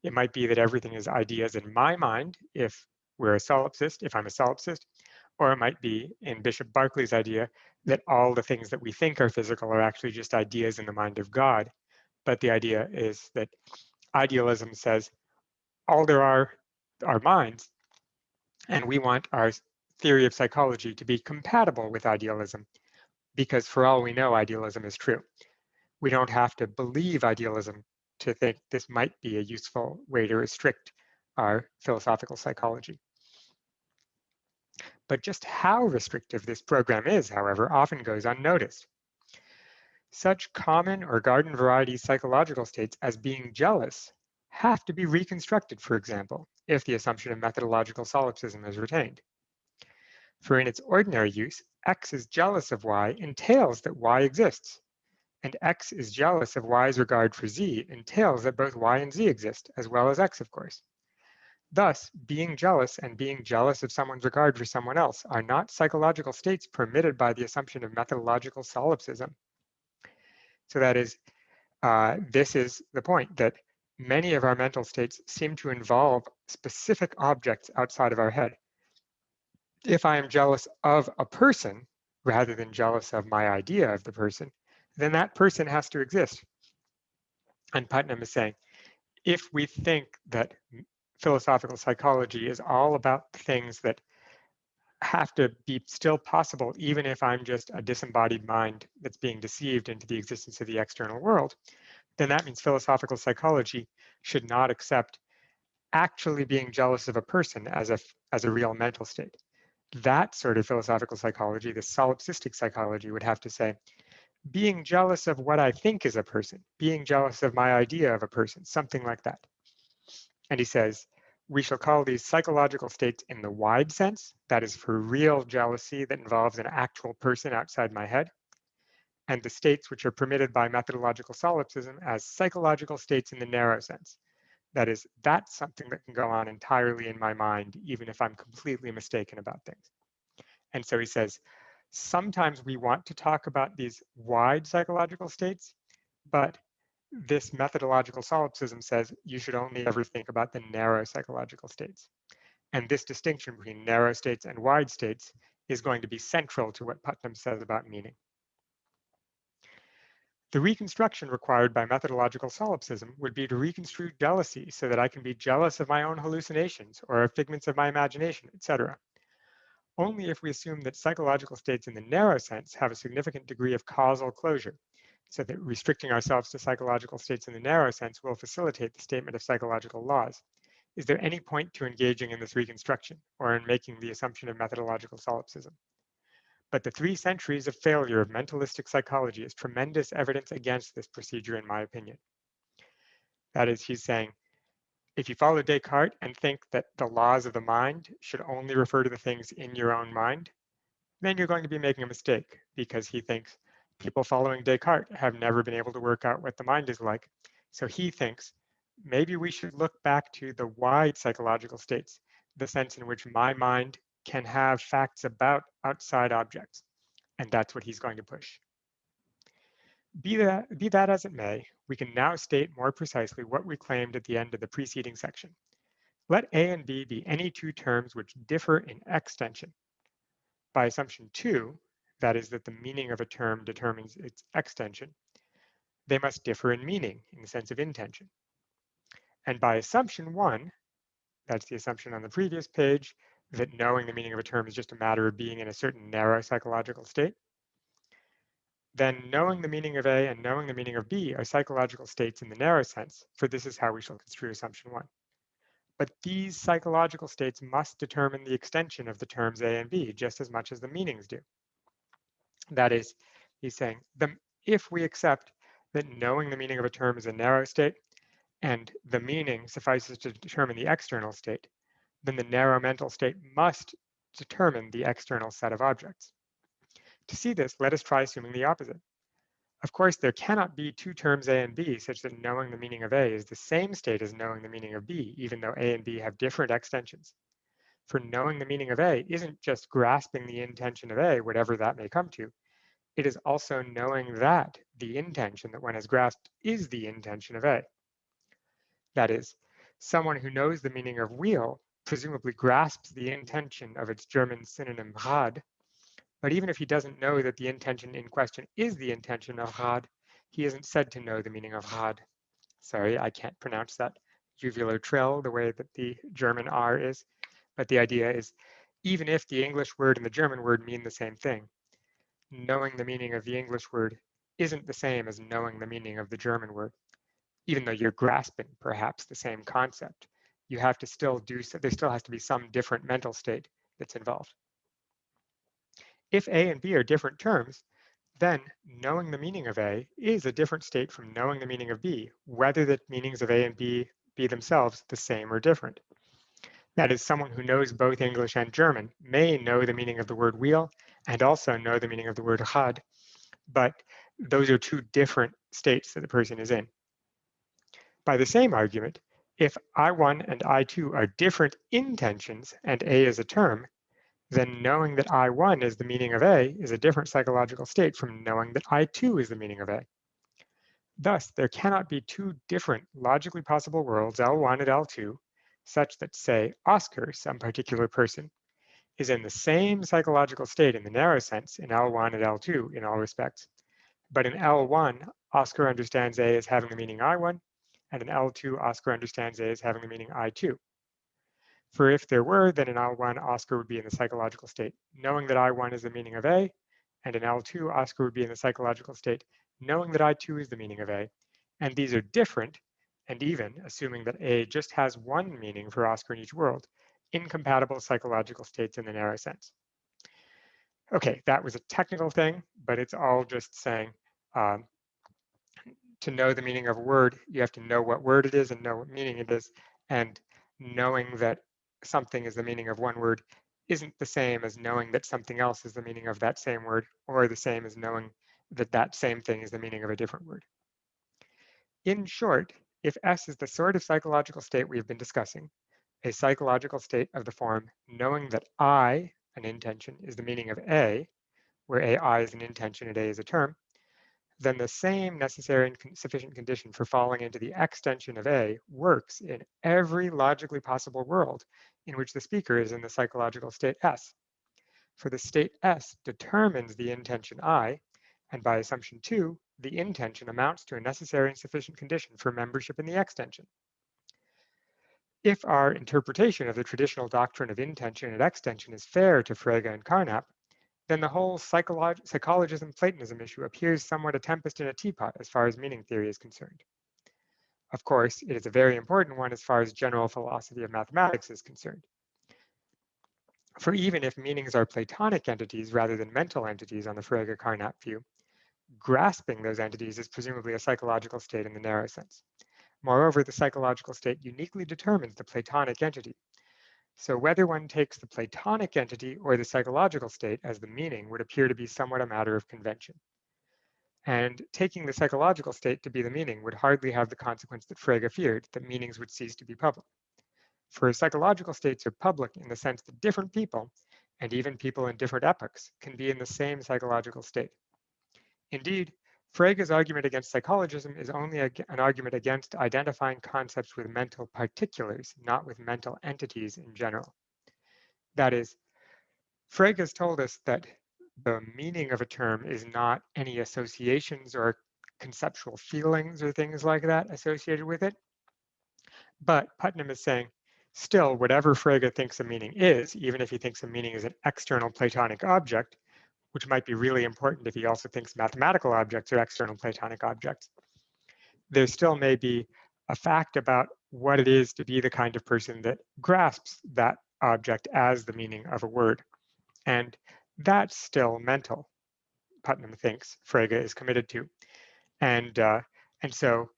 Speaker 1: It might be that everything is ideas in my mind if we're a solipsist, if I'm a solipsist, or it might be in Bishop Berkeley's idea that all the things that we think are physical are actually just ideas in the mind of God. But the idea is that idealism says all there are minds, and we want our theory of psychology to be compatible with idealism, because for all we know, idealism is true. We don't have to believe idealism to think this might be a useful way to restrict our philosophical psychology. But just how restrictive this program is, however, often goes unnoticed. Such common or garden variety psychological states as being jealous have to be reconstructed, for example, if the assumption of methodological solipsism is retained. For in its ordinary use, X is jealous of Y entails that Y exists, and X is jealous of Y's regard for Z entails that both Y and Z exist, as well as X, of course. Thus, being jealous and being jealous of someone's regard for someone else are not psychological states permitted by the assumption of methodological solipsism. So that is, this is the point, that many of our mental states seem to involve specific objects outside of our head. If I am jealous of a person rather than jealous of my idea of the person, then that person has to exist. And Putnam is saying, if we think that philosophical psychology is all about things that have to be still possible, even if I'm just a disembodied mind that's being deceived into the existence of the external world, then that means philosophical psychology should not accept actually being jealous of a person as a real mental state. That sort of philosophical psychology, the solipsistic psychology, would have to say, being jealous of what I think is a person, being jealous of my idea of a person, something like that. And he says, we shall call these psychological states in the wide sense, that is for real jealousy that involves an actual person outside my head, and the states which are permitted by methodological solipsism as psychological states in the narrow sense. That is, that's something that can go on entirely in my mind, even if I'm completely mistaken about things. And so he says, sometimes we want to talk about these wide psychological states, but this methodological solipsism says you should only ever think about the narrow psychological states. And this distinction between narrow states and wide states is going to be central to what Putnam says about meaning. The reconstruction required by methodological solipsism would be to reconstrue jealousy so that I can be jealous of my own hallucinations or of figments of my imagination, etc. Only if we assume that psychological states in the narrow sense have a significant degree of causal closure, so that restricting ourselves to psychological states in the narrow sense will facilitate the statement of psychological laws. Is there any point to engaging in this reconstruction or in making the assumption of methodological solipsism? But the 3 centuries of failure of mentalistic psychology is tremendous evidence against this procedure, in my opinion. That is, he's saying, if you follow Descartes and think that the laws of the mind should only refer to the things in your own mind, then you're going to be making a mistake, because he thinks people following Descartes have never been able to work out what the mind is like. So he thinks maybe we should look back to the wide psychological states, the sense in which my mind can have facts about outside objects. And that's what he's going to push. Be that as it may, we can now state more precisely what we claimed at the end of the preceding section. Let A and B be any 2 terms which differ in extension. By assumption 2, that is that the meaning of a term determines its extension, they must differ in meaning in the sense of intension. And by assumption 1, that's the assumption on the previous page, that knowing the meaning of a term is just a matter of being in a certain narrow psychological state, then knowing the meaning of A and knowing the meaning of B are psychological states in the narrow sense, for this is how we shall construe assumption 1. But these psychological states must determine the extension of the terms A and B just as much as the meanings do. That is, he's saying, if we accept that knowing the meaning of a term is a narrow state and the meaning suffices to determine the external state, then the narrow mental state must determine the external set of objects. To see this, let us try assuming the opposite. Of course, there cannot be two terms A and B such that knowing the meaning of A is the same state as knowing the meaning of B, even though A and B have different extensions. For knowing the meaning of A isn't just grasping the intention of A, whatever that may come to. It is also knowing that the intention that one has grasped is the intention of A. That is, someone who knows the meaning of wheel presumably grasps the intention of its German synonym Rad, but even if he doesn't know that the intention in question is the intention of Rad, he isn't said to know the meaning of Rad. Sorry, I can't pronounce that uvular trill the way that the German R is, but the idea is, even if the English word and the German word mean the same thing, knowing the meaning of the English word isn't the same as knowing the meaning of the German word. Even though you're grasping perhaps the same concept, you have to still do so. There still has to be some different mental state that's involved. If A and B are different terms, then knowing the meaning of A is a different state from knowing the meaning of B, whether the meanings of A and B be themselves the same or different. That is, someone who knows both English and German may know the meaning of the word wheel and also know the meaning of the word Rad, but those are two different states that the person is in. By the same argument, if I1 and I2 are different intentions and A is a term, then knowing that I1 is the meaning of A is a different psychological state from knowing that I2 is the meaning of A. Thus, there cannot be two different logically possible worlds, L1 and L2, such that, say, Oscar, some particular person, is in the same psychological state in the narrow sense in L1 and L2 in all respects. But in L1, Oscar understands A as having the meaning I1, and in L2, Oscar understands A as having the meaning I2. For if there were, then in L1, Oscar would be in the psychological state, knowing that I1 is the meaning of A, and in L2, Oscar would be in the psychological state, knowing that I2 is the meaning of A. And these are different, and even, assuming that A just has one meaning for Oscar in each world, incompatible psychological states in the narrow sense. Okay, that was a technical thing, but it's all just saying to know the meaning of a word, you have to know what word it is and know what meaning it is. And knowing that something is the meaning of one word isn't the same as knowing that something else is the meaning of that same word, or the same as knowing that that same thing is the meaning of a different word. In short, if S is the sort of psychological state we have been discussing, a psychological state of the form knowing that I, an intention, is the meaning of A, where AI is an intention and A is a term, then the same necessary and sufficient condition for falling into the extension of A works in every logically possible world in which the speaker is in the psychological state S. For the state S determines the intention I, and by assumption 2, the intention amounts to a necessary and sufficient condition for membership in the extension. If our interpretation of the traditional doctrine of intention and extension is fair to Frege and Carnap, then the whole psychologism-Platonism issue appears somewhat a tempest in a teapot as far as meaning theory is concerned. Of course, it is a very important one as far as general philosophy of mathematics is concerned. For even if meanings are Platonic entities rather than mental entities on the Frege-Carnap view, grasping those entities is presumably a psychological state in the narrow sense. Moreover, the psychological state uniquely determines the Platonic entity. So whether one takes the Platonic entity or the psychological state as the meaning would appear to be somewhat a matter of convention. And taking the psychological state to be the meaning would hardly have the consequence that Frege feared, that meanings would cease to be public. For psychological states are public in the sense that different people, and even people in different epochs, can be in the same psychological state. Indeed, Frege's argument against psychologism is only an argument against identifying concepts with mental particulars, not with mental entities in general. That is, Frege has told us that the meaning of a term is not any associations or conceptual feelings or things like that associated with it. But Putnam is saying Still, whatever Frege thinks a meaning is, even if he thinks a meaning is an external Platonic object, which might be really important if he also thinks mathematical objects are external Platonic objects, there still may be a fact about what it is to be the kind of person that grasps that object as the meaning of a word. And that's still mental, Putnam thinks Frege is committed to. And so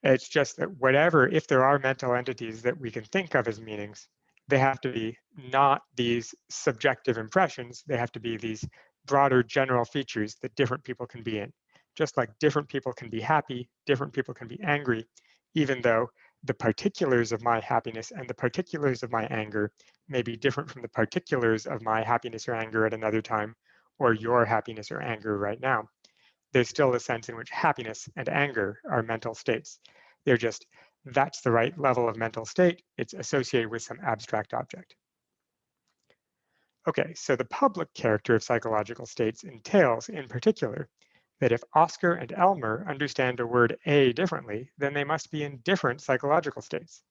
Speaker 1: it's just that whatever, if there are mental entities that we can think of as meanings, they have to be not these subjective impressions, they have to be these broader general features that different people can be in. Just like different people can be happy, different people can be angry, even though the particulars of my happiness and the particulars of my anger may be different from the particulars of my happiness or anger at another time, or your happiness or anger right now. There's still a sense in which happiness and anger are mental states. They're just, that's the right level of mental state. It's associated with some abstract object. Okay, so the public character of psychological states entails, in particular, that if Oscar and Elmer understand a word A differently, then they must be in different psychological states.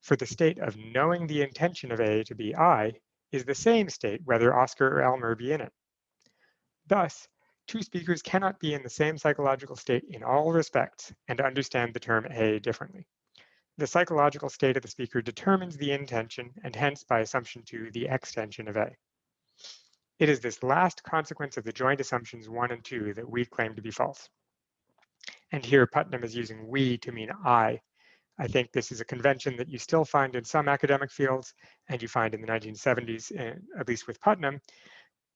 Speaker 1: For the state of knowing the intention of A to be I is the same state whether Oscar or Elmer be in it. Thus, two speakers cannot be in the same psychological state in all respects and understand the term A differently. The psychological state of the speaker determines the intention and hence, by assumption 2, the extension of A. It is this last consequence of the joint assumptions 1 and 2 that we claim to be false. And here Putnam is using we to mean I. I think this is a convention that you still find in some academic fields, and you find in the 1970s, at least with Putnam.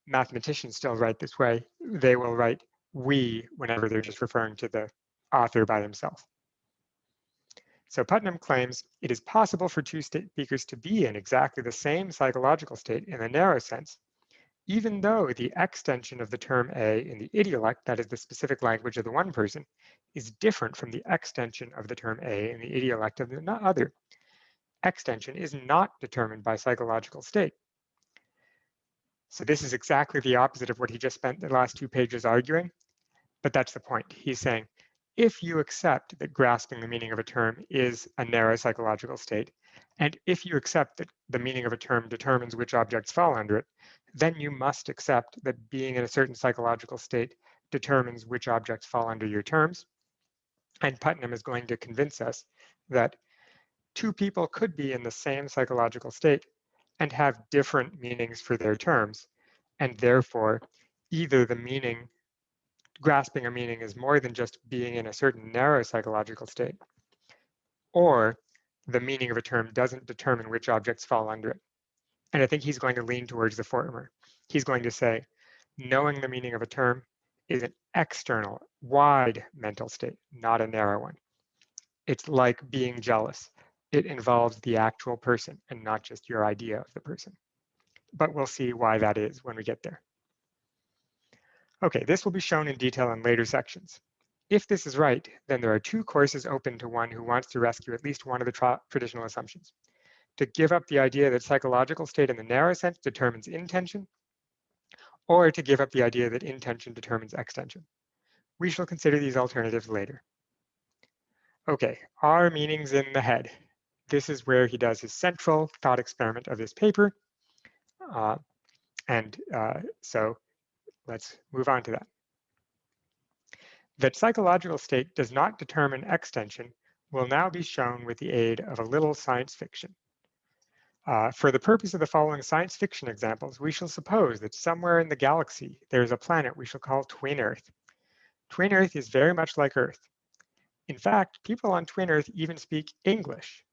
Speaker 1: Mathematicians still write this way. They will write we whenever they're just referring to the author by themselves. So Putnam claims it is possible for two speakers to be in exactly the same psychological state in a narrow sense, even though the extension of the term A in the idiolect, that is the specific language of the one person, is different from the extension of the term A in the idiolect of the other. Extension is not determined by psychological state. So this is exactly the opposite of what he just spent the last 2 pages arguing, but that's the point. He's saying, if you accept that grasping the meaning of a term is a narrow psychological state, and if you accept that the meaning of a term determines which objects fall under it, then you must accept that being in a certain psychological state determines which objects fall under your terms. And Putnam is going to convince us that two people could be in the same psychological state and have different meanings for their terms, and therefore either the meaning, grasping a meaning, is more than just being in a certain narrow psychological state, or the meaning of a term doesn't determine which objects fall under it. And I think he's going to lean towards the former. He's going to say, knowing the meaning of a term is an external, wide mental state, not a narrow one. It's like being jealous. It involves the actual person and not just your idea of the person. But we'll see why that is when we get there. Okay, this will be shown in detail in later sections. If this is right, then there are 2 courses open to one who wants to rescue at least one of the traditional assumptions: to give up the idea that psychological state in the narrow sense determines intention, or to give up the idea that intention determines extension. We shall consider these alternatives later. Okay, our meanings in the head. This is where he does his central thought experiment of this paper. So let's move on to that. That psychological state does not determine extension will now be shown with the aid of a little science fiction. For the purpose of the following science fiction examples, we shall suppose that somewhere in the galaxy there is a planet we shall call Twin Earth. Twin Earth is very much like Earth. In fact, people on Twin Earth even speak English,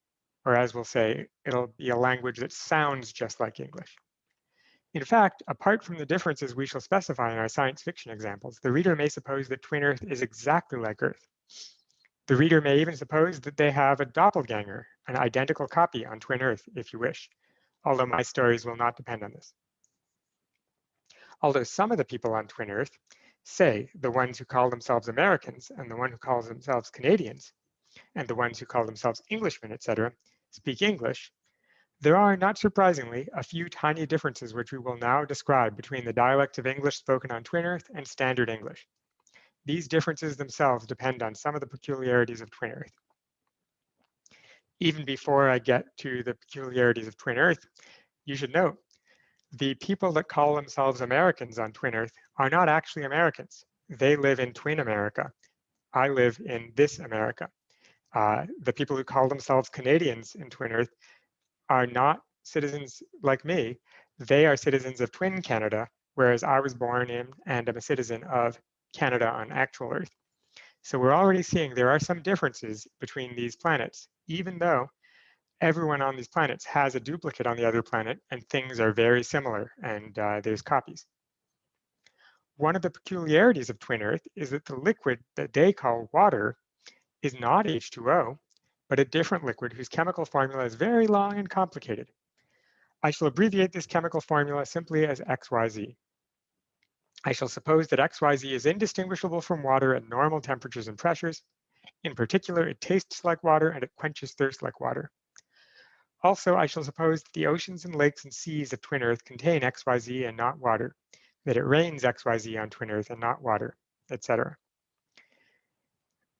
Speaker 1: or as we'll say, it'll be a language that sounds just like English. In fact, apart from the differences we shall specify in our science fiction examples, the reader may suppose that Twin Earth is exactly like Earth. The reader may even suppose that they have a doppelganger, an identical copy on Twin Earth, if you wish, although my stories will not depend on this. Although some of the people on Twin Earth, say the ones who call themselves Americans and the one who calls themselves Canadians, and the ones who call themselves Englishmen, etc., speak English, there are, not surprisingly, a few tiny differences which we will now describe between the dialects of English spoken on Twin Earth and Standard English. These differences themselves depend on some of the peculiarities of Twin Earth. Even before I get to the peculiarities of Twin Earth, you should note the people that call themselves Americans on Twin Earth are not actually Americans. They live in Twin America. I live in this America. The people who call themselves Canadians in Twin Earth are not citizens like me. They are citizens of Twin Canada, whereas I was born in and am a citizen of Canada on actual Earth. So we're already seeing there are some differences between these planets, even though everyone on these planets has a duplicate on the other planet and things are very similar and there's copies. One of the peculiarities of Twin Earth is that the liquid that they call water is not H2O, but a different liquid whose chemical formula is very long and complicated. I shall abbreviate this chemical formula simply as XYZ. I shall suppose that XYZ is indistinguishable from water at normal temperatures and pressures. In particular, it tastes like water and it quenches thirst like water. Also, I shall suppose that the oceans and lakes and seas of Twin Earth contain XYZ and not water, that it rains XYZ on Twin Earth and not water, etc.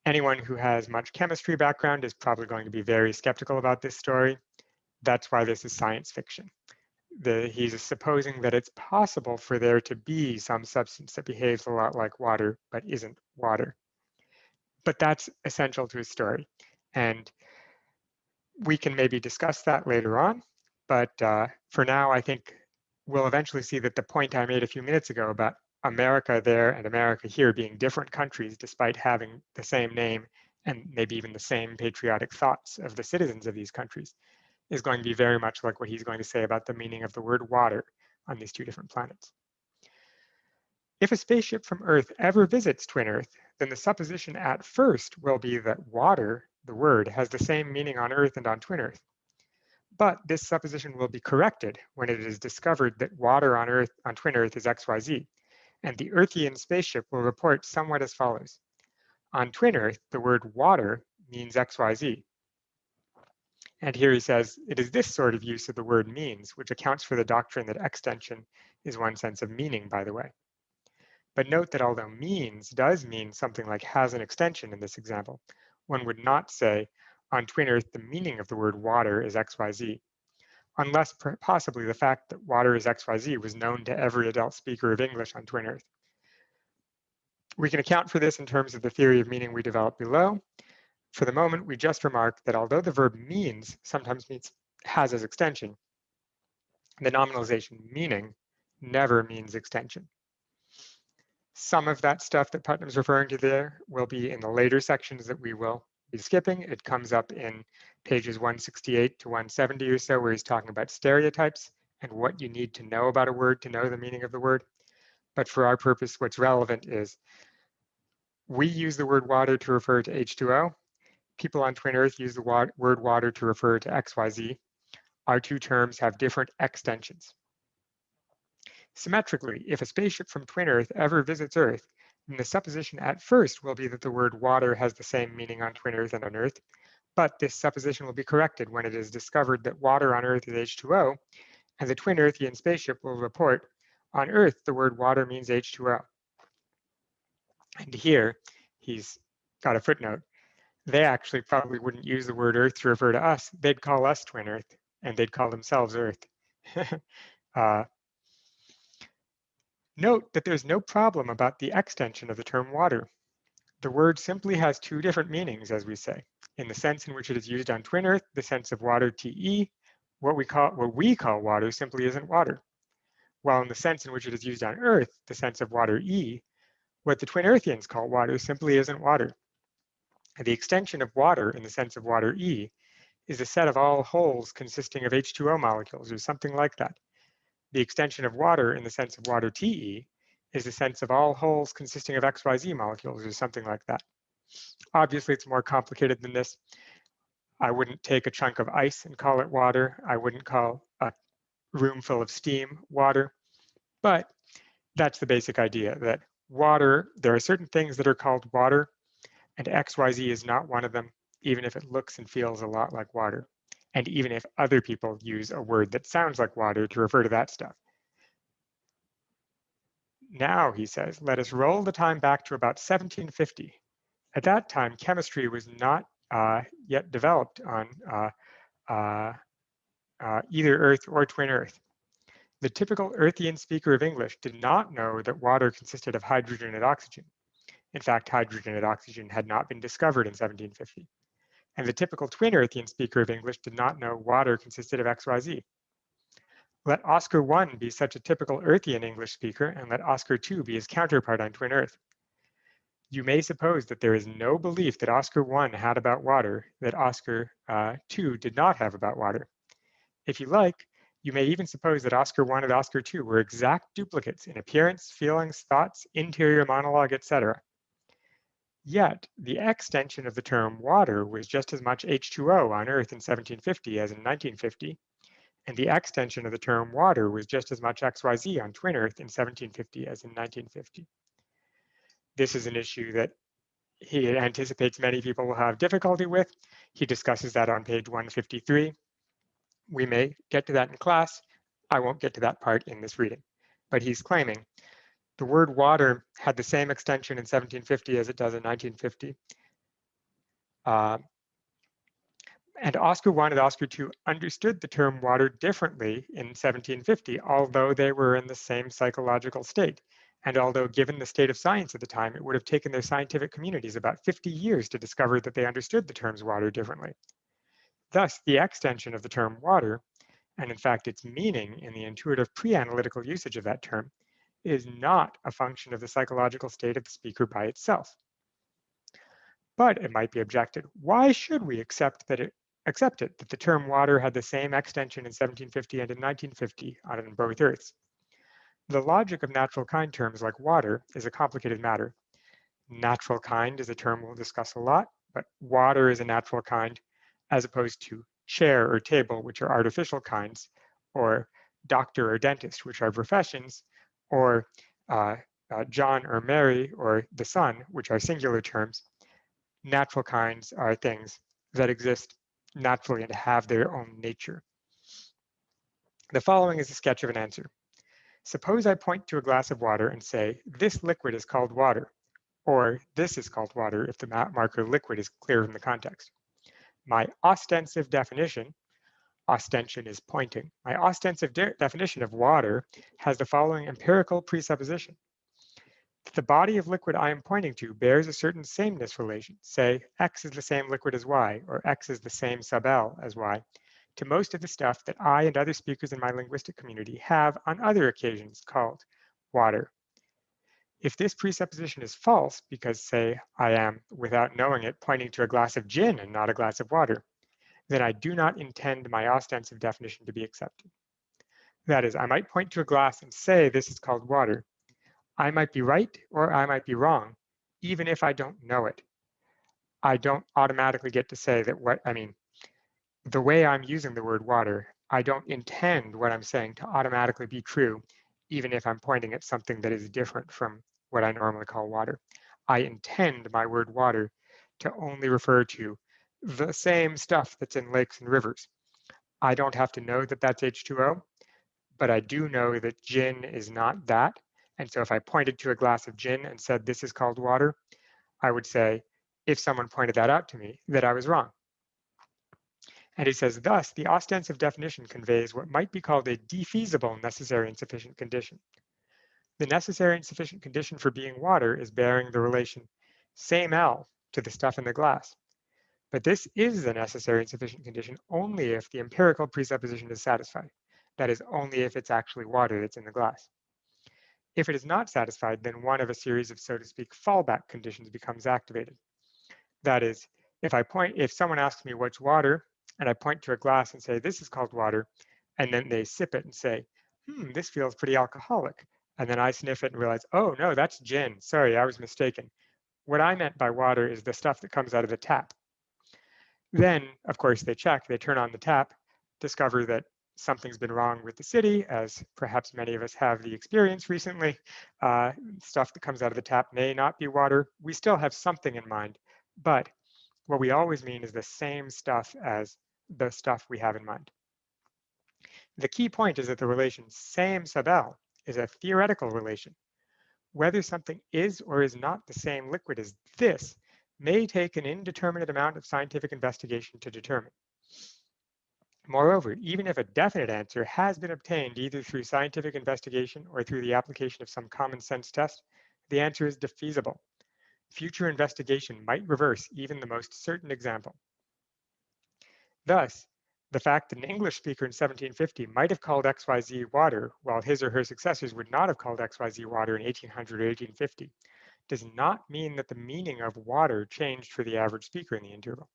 Speaker 1: Anyone who has much chemistry background is probably going to be very skeptical about this story. That's why this is science fiction. He's supposing that it's possible for there to be some substance that behaves a lot like water but isn't water. But that's essential to his story. And we can maybe discuss that later on. But for now, I think we'll eventually see that the point I made a few minutes ago about America there and America here being different countries despite having the same name and maybe even the same patriotic thoughts of the citizens of these countries is going to be very much like what he's going to say about the meaning of the word water on these two different planets. If a spaceship from Earth ever visits Twin Earth, then the supposition at first will be that water, the word, has the same meaning on Earth and on Twin Earth. But this supposition will be corrected when it is discovered that water on Earth, on Twin Earth, is XYZ, and the Earthian spaceship will report somewhat as follows. On Twin Earth, the word water means XYZ. And here he says, it is this sort of use of the word means which accounts for the doctrine that extension is one sense of meaning, by the way. But note that although means does mean something like has an extension in this example, one would not say, on Twin Earth, the meaning of the word water is XYZ, unless possibly the fact that water is XYZ was known to every adult speaker of English on Twin Earth. We can account for this in terms of the theory of meaning we developed below. For the moment, we just remark that although the verb means sometimes means has as extension, the nominalization meaning never means extension. Some of that stuff that Putnam's referring to there will be in the later sections that we will be skipping. It comes up in pages 168 to 170 or so, where he's talking about stereotypes and what you need to know about a word to know the meaning of the word. But for our purpose, what's relevant is we use the word water to refer to H2O. People on Twin Earth use the word water to refer to XYZ. Our two terms have different extensions. Symmetrically, if a spaceship from Twin Earth ever visits Earth, then the supposition at first will be that the word water has the same meaning on Twin Earth and on Earth, but this supposition will be corrected when it is discovered that water on Earth is H2O, and the Twin Earthian spaceship will report, on Earth, the word water means H2O. And here, he's got a footnote. They actually probably wouldn't use the word Earth to refer to us. They'd call us Twin Earth, and they'd call themselves Earth. Note that there's no problem about the extension of the term water. The word simply has two different meanings, as we say. In the sense in which it is used on Twin Earth, the sense of water, TE, what we call water simply isn't water. While in the sense in which it is used on Earth, the sense of water, E, what the Twin Earthians call water simply isn't water. The extension of water in the sense of water, E, is a set of all wholes consisting of H2O molecules or something like that. The extension of water in the sense of water, TE, is the sense of all wholes consisting of XYZ molecules or something like that. Obviously, it's more complicated than this. I wouldn't take a chunk of ice and call it water. I wouldn't call a room full of steam water. But that's the basic idea, that water, there are certain things that are called water, and XYZ is not one of them, even if it looks and feels a lot like water. And even if other people use a word that sounds like water to refer to that stuff. Now, he says, let us roll the time back to about 1750. At that time, chemistry was not yet developed on either Earth or twin Earth. The typical Earthian speaker of English did not know that water consisted of hydrogen and oxygen. In fact, hydrogen and oxygen had not been discovered in 1750. And the typical twin Earthian speaker of English did not know water consisted of XYZ. Let Oscar 1 be such a typical Earthian English speaker, and let Oscar 2 be his counterpart on twin Earth. You may suppose that there is no belief that Oscar 1 had about water that Oscar 2 did not have about water. If you like, you may even suppose that Oscar 1 and Oscar 2 were exact duplicates in appearance, feelings, thoughts, interior monologue, etc. Yet, the extension of the term water was just as much H2O on Earth in 1750 as in 1950, and the extension of the term water was just as much XYZ on twin Earth in 1750 as in 1950. This is an issue that he anticipates many people will have difficulty with. He discusses that on page 153. We may get to that in class. I won't get to that part in this reading. But he's claiming the word water had the same extension in 1750 as it does in 1950. And Oscar 1 and Oscar 2 understood the term water differently in 1750, although they were in the same psychological state. And although given the state of science at the time, it would have taken their scientific communities about 50 years to discover that they understood the terms water differently. Thus, the extension of the term water, and in fact its meaning in the intuitive pre-analytical usage of that term, is not a function of the psychological state of the speaker by itself. But it might be objected, why should we accept it that the term water had the same extension in 1750 and in 1950 on both Earths? The logic of natural kind terms like water is a complicated matter. Natural kind is a term we'll discuss a lot, but water is a natural kind as opposed to chair or table, which are artificial kinds, or doctor or dentist, which are professions, or John or Mary or the sun, which are singular terms. Natural kinds are things that exist naturally and have their own nature. The following is a sketch of an answer. Suppose I point to a glass of water and say, this liquid is called water, or this is called water if the marker liquid is clear from the context. My ostensive definition, ostension is pointing, my ostensive definition of water has the following empirical presupposition. The body of liquid I am pointing to bears a certain sameness relation, say X is the same liquid as Y, or X is the same sub L as Y, to most of the stuff that I and other speakers in my linguistic community have on other occasions called water. If this presupposition is false, because say I am, without knowing it, pointing to a glass of gin and not a glass of water, then I do not intend my ostensive definition to be accepted. That is, I might point to a glass and say this is called water. I might be right or I might be wrong, even if I don't know it. I don't automatically get to say that the way I'm using the word water, I don't intend what I'm saying to automatically be true, even if I'm pointing at something that is different from what I normally call water. I intend my word water to only refer to the same stuff that's in lakes and rivers. I don't have to know that that's H2O, but I do know that gin is not that. And so if I pointed to a glass of gin and said this is called water, I would say, if someone pointed that out to me, that I was wrong. And he says, thus, the ostensive definition conveys what might be called a defeasible necessary and sufficient condition. The necessary and sufficient condition for being water is bearing the relation same L to the stuff in the glass. But this is the necessary and sufficient condition only if the empirical presupposition is satisfied. That is, only if it's actually water that's in the glass. If it is not satisfied, then one of a series of, so to speak, fallback conditions becomes activated. That is, if someone asks me what's water, and I point to a glass and say, this is called water, and then they sip it and say, this feels pretty alcoholic. And then I sniff it and realize, oh no, that's gin. Sorry, I was mistaken. What I meant by water is the stuff that comes out of the tap. Then, of course, they turn on the tap, discover that something's been wrong with the city, as perhaps many of us have the experience recently. Stuff that comes out of the tap may not be water. We still have something in mind, but what we always mean is the same stuff as the stuff we have in mind. The key point is that the relation same sub L is a theoretical relation. Whether something is or is not the same liquid as this may take an indeterminate amount of scientific investigation to determine. Moreover, even if a definite answer has been obtained either through scientific investigation or through the application of some common sense test, the answer is defeasible. Future investigation might reverse even the most certain example. Thus, the fact that an English speaker in 1750 might have called XYZ water, while his or her successors would not have called XYZ water in 1800 or 1850, does not mean that the meaning of water changed for the average speaker in the interval.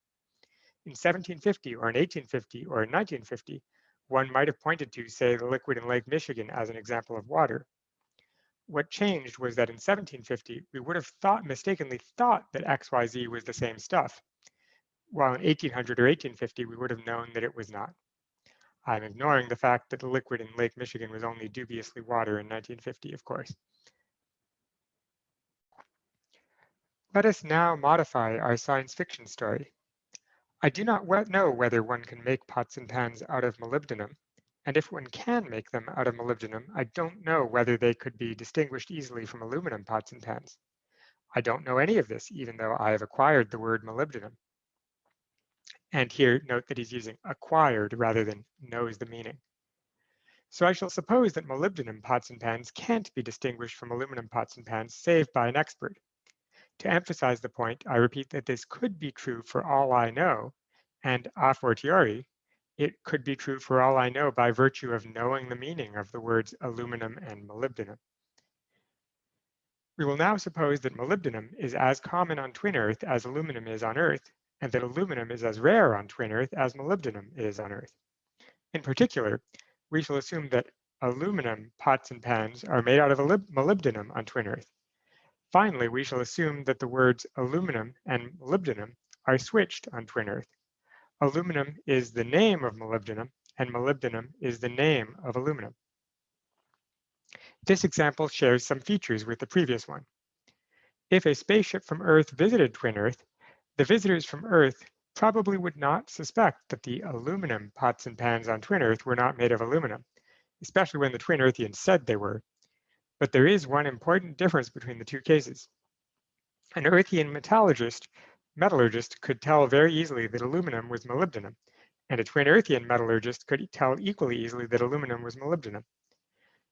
Speaker 1: In 1750 or in 1850 or in 1950, one might have pointed to, say, the liquid in Lake Michigan as an example of water. What changed was that in 1750, we would have mistakenly thought that XYZ was the same stuff, while in 1800 or 1850, we would have known that it was not. I'm ignoring the fact that the liquid in Lake Michigan was only dubiously water in 1950, of course. Let us now modify our science fiction story. I do not know whether one can make pots and pans out of molybdenum, and if one can make them out of molybdenum, I don't know whether they could be distinguished easily from aluminum pots and pans. I don't know any of this, even though I have acquired the word molybdenum. And here, note that he's using acquired rather than knows the meaning. So I shall suppose that molybdenum pots and pans can't be distinguished from aluminum pots and pans save by an expert. To emphasize the point, I repeat that this could be true for all I know, and a fortiori, it could be true for all I know by virtue of knowing the meaning of the words aluminum and molybdenum. We will now suppose that molybdenum is as common on twin Earth as aluminum is on Earth, and that aluminum is as rare on twin Earth as molybdenum is on Earth. In particular, we shall assume that aluminum pots and pans are made out of molybdenum on twin Earth. Finally, we shall assume that the words aluminum and molybdenum are switched on twin Earth. Aluminum is the name of molybdenum, and molybdenum is the name of aluminum. This example shares some features with the previous one. If a spaceship from Earth visited twin Earth, the visitors from Earth probably would not suspect that the aluminum pots and pans on twin Earth were not made of aluminum, especially when the twin Earthians said they were. But there is one important difference between the two cases. An Earthian metallurgist could tell very easily that aluminum was molybdenum, and a twin Earthian metallurgist could tell equally easily that aluminum was molybdenum.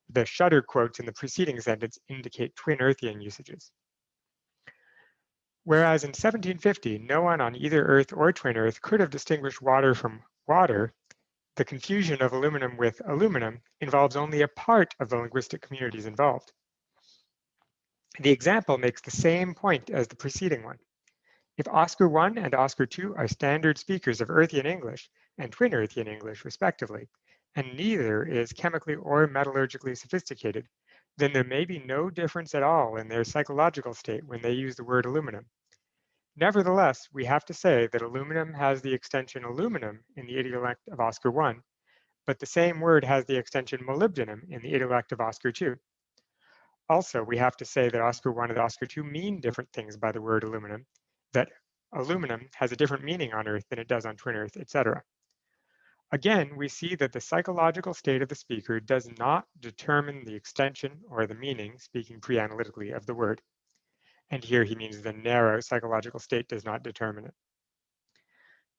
Speaker 1: The shudder quotes in the preceding sentence indicate twin Earthian usages. Whereas in 1750, no one on either Earth or twin Earth could have distinguished water from water, the confusion of aluminum with aluminum involves only a part of the linguistic communities involved. The example makes the same point as the preceding one. If Oscar 1 and Oscar 2 are standard speakers of Earthian English and twin Earthian English, respectively, and neither is chemically or metallurgically sophisticated, then there may be no difference at all in their psychological state when they use the word aluminum. Nevertheless, we have to say that aluminum has the extension aluminum in the idiolect of Oscar 1, but the same word has the extension molybdenum in the idiolect of Oscar 2. Also, we have to say that Oscar 1 and Oscar 2 mean different things by the word aluminum, that aluminum has a different meaning on Earth than it does on twin Earth, etc. Again, we see that the psychological state of the speaker does not determine the extension or the meaning, speaking pre-analytically, of the word. And here he means the narrow psychological state does not determine it.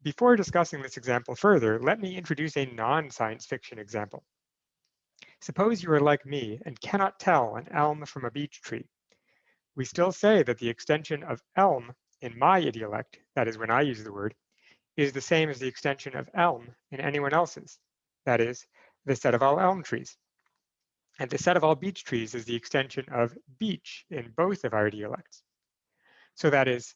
Speaker 1: Before discussing this example further, let me introduce a non-science fiction example. Suppose you are like me and cannot tell an elm from a beech tree. We still say that the extension of elm in my idiolect, that is when I use the word, is the same as the extension of elm in anyone else's, that is, the set of all elm trees. And the set of all beech trees is the extension of beech in both of our idiolects. So that is,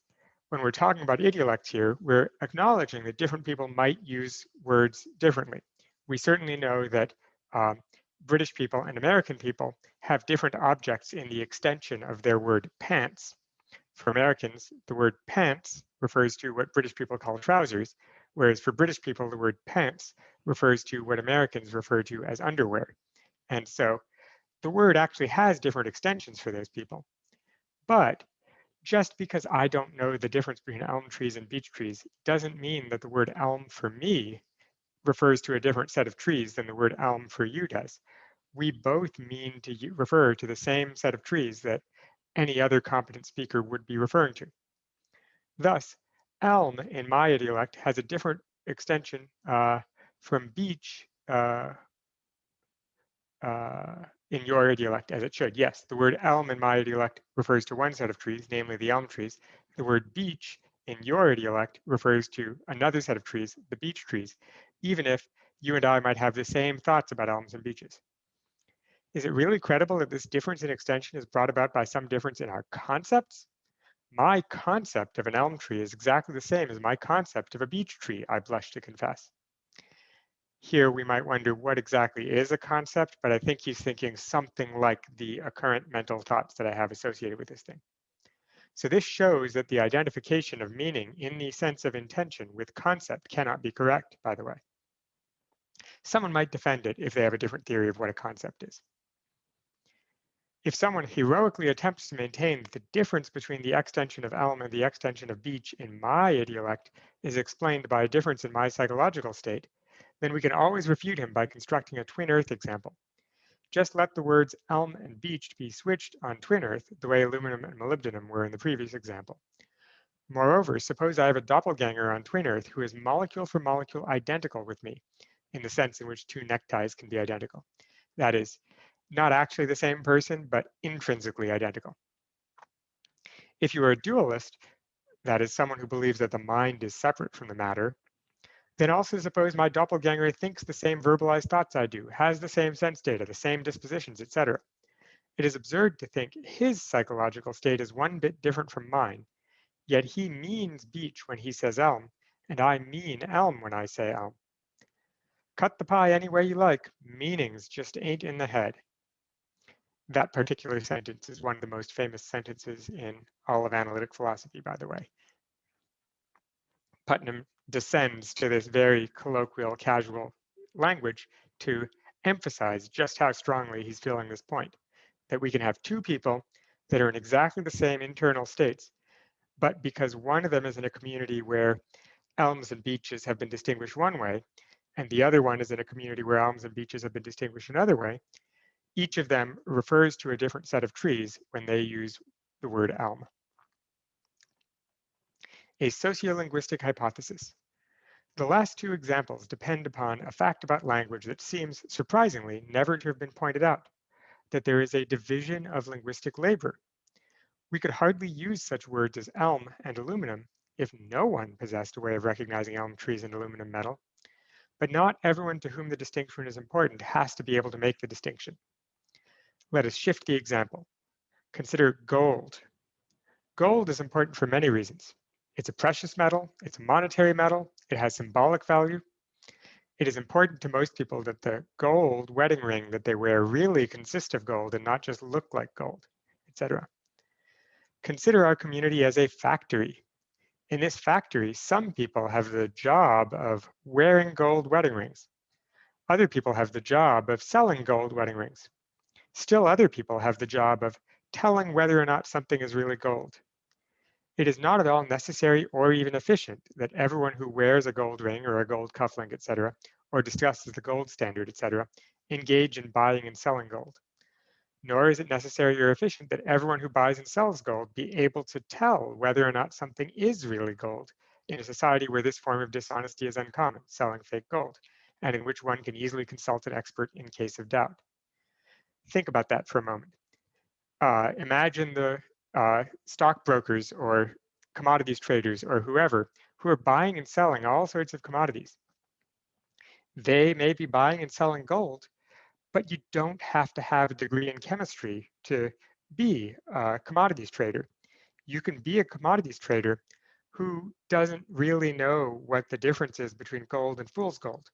Speaker 1: when we're talking about idiolects here, we're acknowledging that different people might use words differently. We certainly know that British people and American people have different objects in the extension of their word pants. For Americans, the word pants refers to what British people call trousers, whereas for British people, the word pants refers to what Americans refer to as underwear. And so the word actually has different extensions for those people. But just because I don't know the difference between elm trees and beech trees doesn't mean that the word elm for me refers to a different set of trees than the word elm for you does. We both mean to refer to the same set of trees that any other competent speaker would be referring to. Thus, elm in my idiolect has a different extension from beech in your idiolect as it should. Yes, the word elm in my idiolect refers to one set of trees, namely the elm trees. The word beech in your idiolect refers to another set of trees, the beech trees, even if you and I might have the same thoughts about elms and beeches. Is it really credible that this difference in extension is brought about by some difference in our concepts? My concept of an elm tree is exactly the same as my concept of a beech tree, I blush to confess. Here we might wonder what exactly is a concept, but I think he's thinking something like the current mental thoughts that I have associated with this thing. So this shows that the identification of meaning in the sense of intention with concept cannot be correct, by the way. Someone might defend it if they have a different theory of what a concept is. If someone heroically attempts to maintain that the difference between the extension of elm and the extension of beech in my idiolect is explained by a difference in my psychological state, then we can always refute him by constructing a twin earth example. Just let the words elm and beech be switched on twin earth the way aluminum and molybdenum were in the previous example. Moreover, suppose I have a doppelganger on twin earth who is molecule for molecule identical with me, in the sense in which two neckties can be identical. That is, not actually the same person, but intrinsically identical. If you are a dualist, that is, someone who believes that the mind is separate from the matter, then also suppose my doppelganger thinks the same verbalized thoughts I do, has the same sense data, the same dispositions, etc. It is absurd to think his psychological state is one bit different from mine, yet he means beech when he says elm, and I mean elm when I say elm. Cut the pie any way you like, meanings just ain't in the head. That particular sentence is one of the most famous sentences in all of analytic philosophy, by the way. Putnam descends to this very colloquial, casual language to emphasize just how strongly he's feeling this point, that we can have two people that are in exactly the same internal states, but because one of them is in a community where elms and beeches have been distinguished one way, and the other one is in a community where elms and beeches have been distinguished another way, each of them refers to a different set of trees when they use the word elm. A sociolinguistic hypothesis. The last two examples depend upon a fact about language that seems, surprisingly, never to have been pointed out, that there is a division of linguistic labor. We could hardly use such words as elm and aluminum if no one possessed a way of recognizing elm trees and aluminum metal. But not everyone to whom the distinction is important has to be able to make the distinction. Let us shift the example. Consider gold. Gold is important for many reasons. It's a precious metal, it's a monetary metal, it has symbolic value. It is important to most people that the gold wedding ring that they wear really consists of gold and not just look like gold, etc. Consider our community as a factory. In this factory, some people have the job of wearing gold wedding rings. Other people have the job of selling gold wedding rings. Still other people have the job of telling whether or not something is really gold. It is not at all necessary or even efficient that everyone who wears a gold ring or a gold cufflink, etc., or discusses the gold standard, etc., engage in buying and selling gold. Nor is it necessary or efficient that everyone who buys and sells gold be able to tell whether or not something is really gold in a society where this form of dishonesty is uncommon, selling fake gold, and in which one can easily consult an expert in case of doubt. Think about that for a moment. Imagine the stockbrokers or commodities traders or whoever who are buying and selling all sorts of commodities. They may be buying and selling gold, but you don't have to have a degree in chemistry to be a commodities trader. You can be a commodities trader who doesn't really know what the difference is between gold and fool's gold.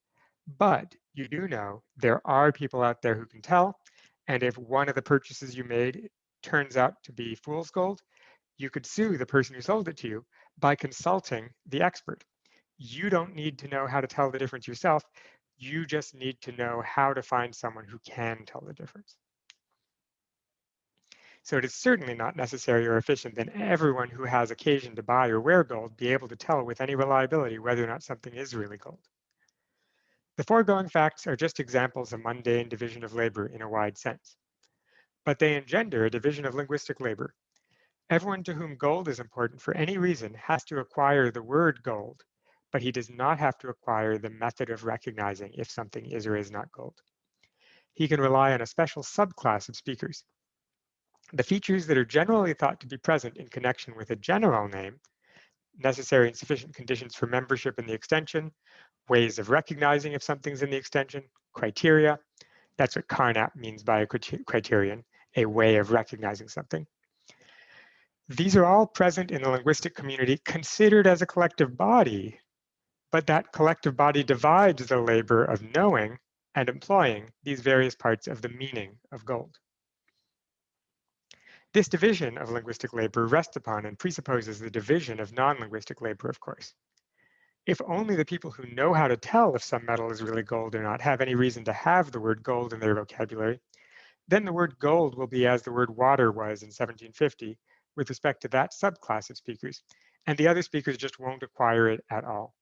Speaker 1: But you do know there are people out there who can tell, and if one of the purchases you made turns out to be fool's gold, you could sue the person who sold it to you by consulting the expert. You don't need to know how to tell the difference yourself. You just need to know how to find someone who can tell the difference. So it is certainly not necessary or efficient that everyone who has occasion to buy or wear gold be able to tell with any reliability whether or not something is really gold. The foregoing facts are just examples of mundane division of labor in a wide sense, but they engender a division of linguistic labor. Everyone to whom gold is important for any reason has to acquire the word gold, but he does not have to acquire the method of recognizing if something is or is not gold. He can rely on a special subclass of speakers. The features that are generally thought to be present in connection with a general name, necessary and sufficient conditions for membership in the extension, ways of recognizing if something's in the extension, criteria. That's what Carnap means by a criterion, a way of recognizing something. These are all present in the linguistic community considered as a collective body, but that collective body divides the labor of knowing and employing these various parts of the meaning of gold. This division of linguistic labor rests upon and presupposes the division of non-linguistic labor, of course. If only the people who know how to tell if some metal is really gold or not have any reason to have the word gold in their vocabulary, then the word gold will be as the word water was in 1750 with respect to that subclass of speakers, and the other speakers just won't acquire it at all.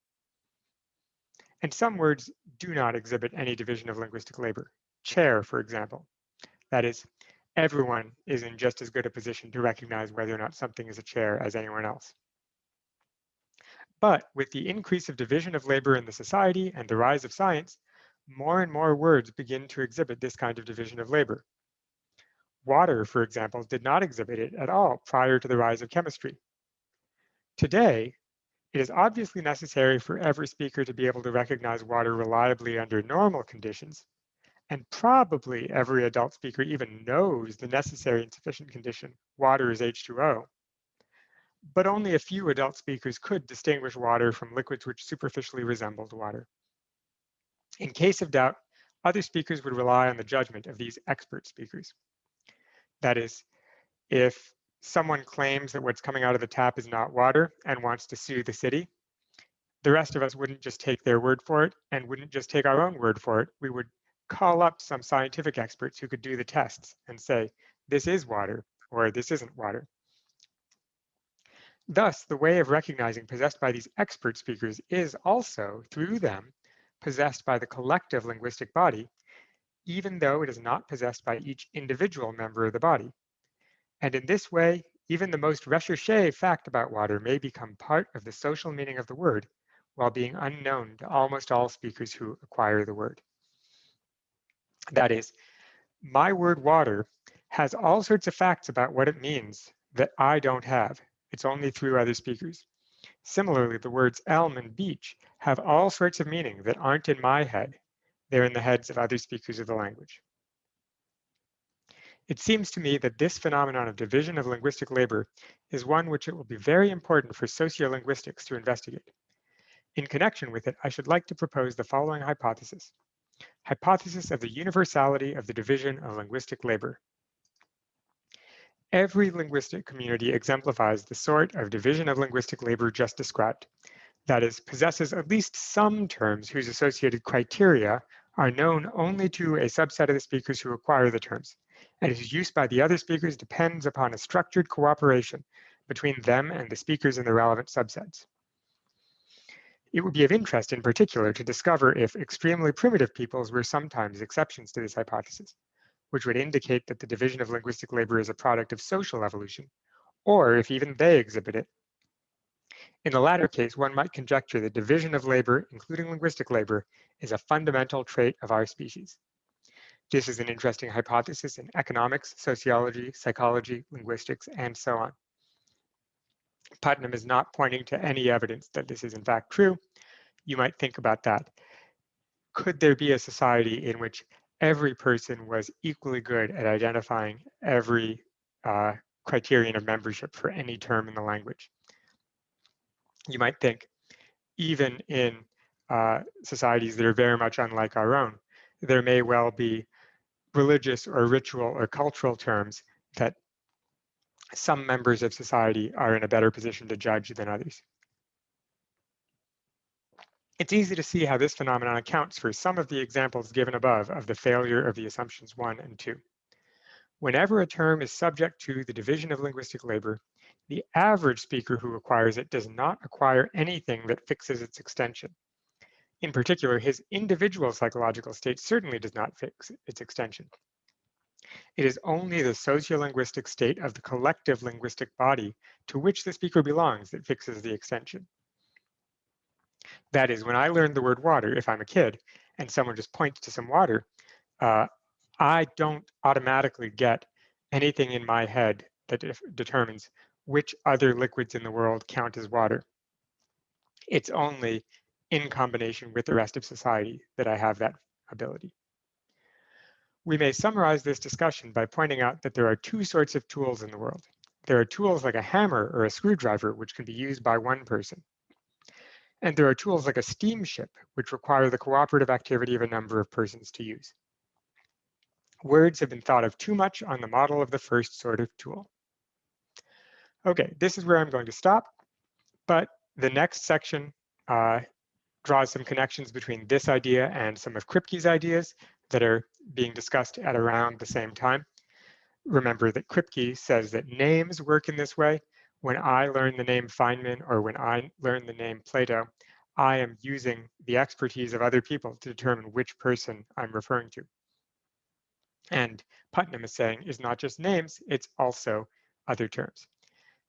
Speaker 1: And some words do not exhibit any division of linguistic labor. Chair, for example. That is, everyone is in just as good a position to recognize whether or not something is a chair as anyone else. But with the increase of division of labor in the society and the rise of science, more and more words begin to exhibit this kind of division of labor. Water, for example, did not exhibit it at all prior to the rise of chemistry. Today, it is obviously necessary for every speaker to be able to recognize water reliably under normal conditions, and probably every adult speaker even knows the necessary and sufficient condition, water is H2O. But only a few adult speakers could distinguish water from liquids which superficially resembled water. In case of doubt, other speakers would rely on the judgment of these expert speakers. That is, if someone claims that what's coming out of the tap is not water and wants to sue the city, the rest of us wouldn't just take their word for it and wouldn't just take our own word for it. We would call up some scientific experts who could do the tests and say, this is water or this isn't water. Thus, the way of recognizing possessed by these expert speakers is also, through them, possessed by the collective linguistic body, even though it is not possessed by each individual member of the body. And in this way, even the most recherché fact about water may become part of the social meaning of the word, while being unknown to almost all speakers who acquire the word. That is, my word water has all sorts of facts about what it means that I don't have. It's only through other speakers. Similarly, the words elm and beech have all sorts of meaning that aren't in my head. They're in the heads of other speakers of the language. It seems to me that this phenomenon of division of linguistic labor is one which it will be very important for sociolinguistics to investigate. In connection with it, I should like to propose the following hypothesis. Hypothesis of the universality of the division of linguistic labor. Every linguistic community exemplifies the sort of division of linguistic labor just described. That is, possesses at least some terms whose associated criteria are known only to a subset of the speakers who acquire the terms, and whose use by the other speakers depends upon a structured cooperation between them and the speakers in the relevant subsets. It would be of interest in particular to discover if extremely primitive peoples were sometimes exceptions to this hypothesis, which would indicate that the division of linguistic labor is a product of social evolution, or if even they exhibit it. In the latter case, one might conjecture that division of labor, including linguistic labor, is a fundamental trait of our species. This is an interesting hypothesis in economics, sociology, psychology, linguistics, and so on. Putnam is not pointing to any evidence that this is in fact true. You might think about that. Could there be a society in which every person was equally good at identifying every criterion of membership for any term in the language? You might think, even in societies that are very much unlike our own, there may well be religious or ritual or cultural terms that some members of society are in a better position to judge than others. It's easy to see how this phenomenon accounts for some of the examples given above of the failure of the assumptions 1 and 2. Whenever a term is subject to the division of linguistic labor, the average speaker who acquires it does not acquire anything that fixes its extension. In particular, his individual psychological state certainly does not fix its extension. It is only the sociolinguistic state of the collective linguistic body to which the speaker belongs that fixes the extension. That is, when I learned the word water, if I'm a kid, and someone just points to some water, I don't automatically get anything in my head that determines which other liquids in the world count as water. It's only in combination with the rest of society that I have that ability. We may summarize this discussion by pointing out that there are two sorts of tools in the world. There are tools like a hammer or a screwdriver, which can be used by one person. And there are tools like a steamship, which require the cooperative activity of a number of persons to use. Words have been thought of too much on the model of the first sort of tool. Okay, this is where I'm going to stop, but the next section draws some connections between this idea and some of Kripke's ideas that are being discussed at around the same time. Remember that Kripke says that names work in this way. When I learn the name Feynman or when I learn the name Plato, I am using the expertise of other people to determine which person I'm referring to. And Putnam is saying it's not just names, it's also other terms.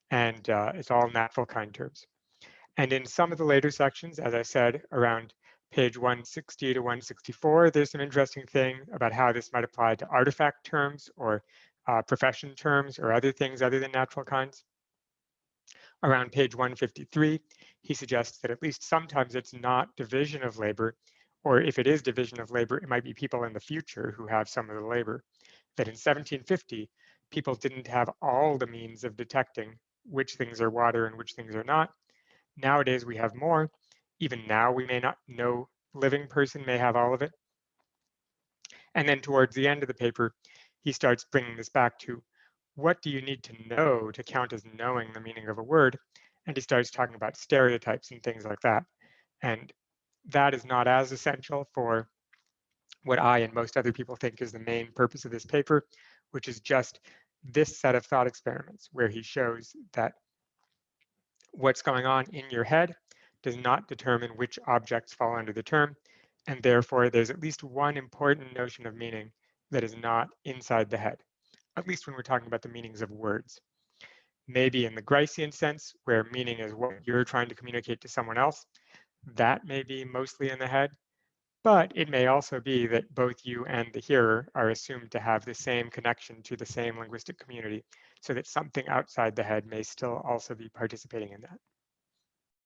Speaker 1: And it's all natural kind terms. And in some of the later sections, as I said, around page 160 to 164, there's some interesting thing about how this might apply to artifact terms or profession terms or other things other than natural kinds. Around page 153, he suggests that at least sometimes it's not division of labor, or if it is division of labor, it might be people in the future who have some of the labor. That in 1750, people didn't have all the means of detecting which things are water and which things are not. Nowadays, we have more. Even now, we may not know, living person may have all of it. And then towards the end of the paper, he starts bringing this back to what do you need to know to count as knowing the meaning of a word? And he starts talking about stereotypes and things like that. And that is not as essential for what I and most other people think is the main purpose of this paper, which is just this set of thought experiments where he shows that what's going on in your head does not determine which objects fall under the term, and therefore there's at least one important notion of meaning that is not inside the head, at least when we're talking about the meanings of words. Maybe in the Gricean sense, where meaning is what you're trying to communicate to someone else, that may be mostly in the head, but it may also be that both you and the hearer are assumed to have the same connection to the same linguistic community, so that something outside the head may still also be participating in that.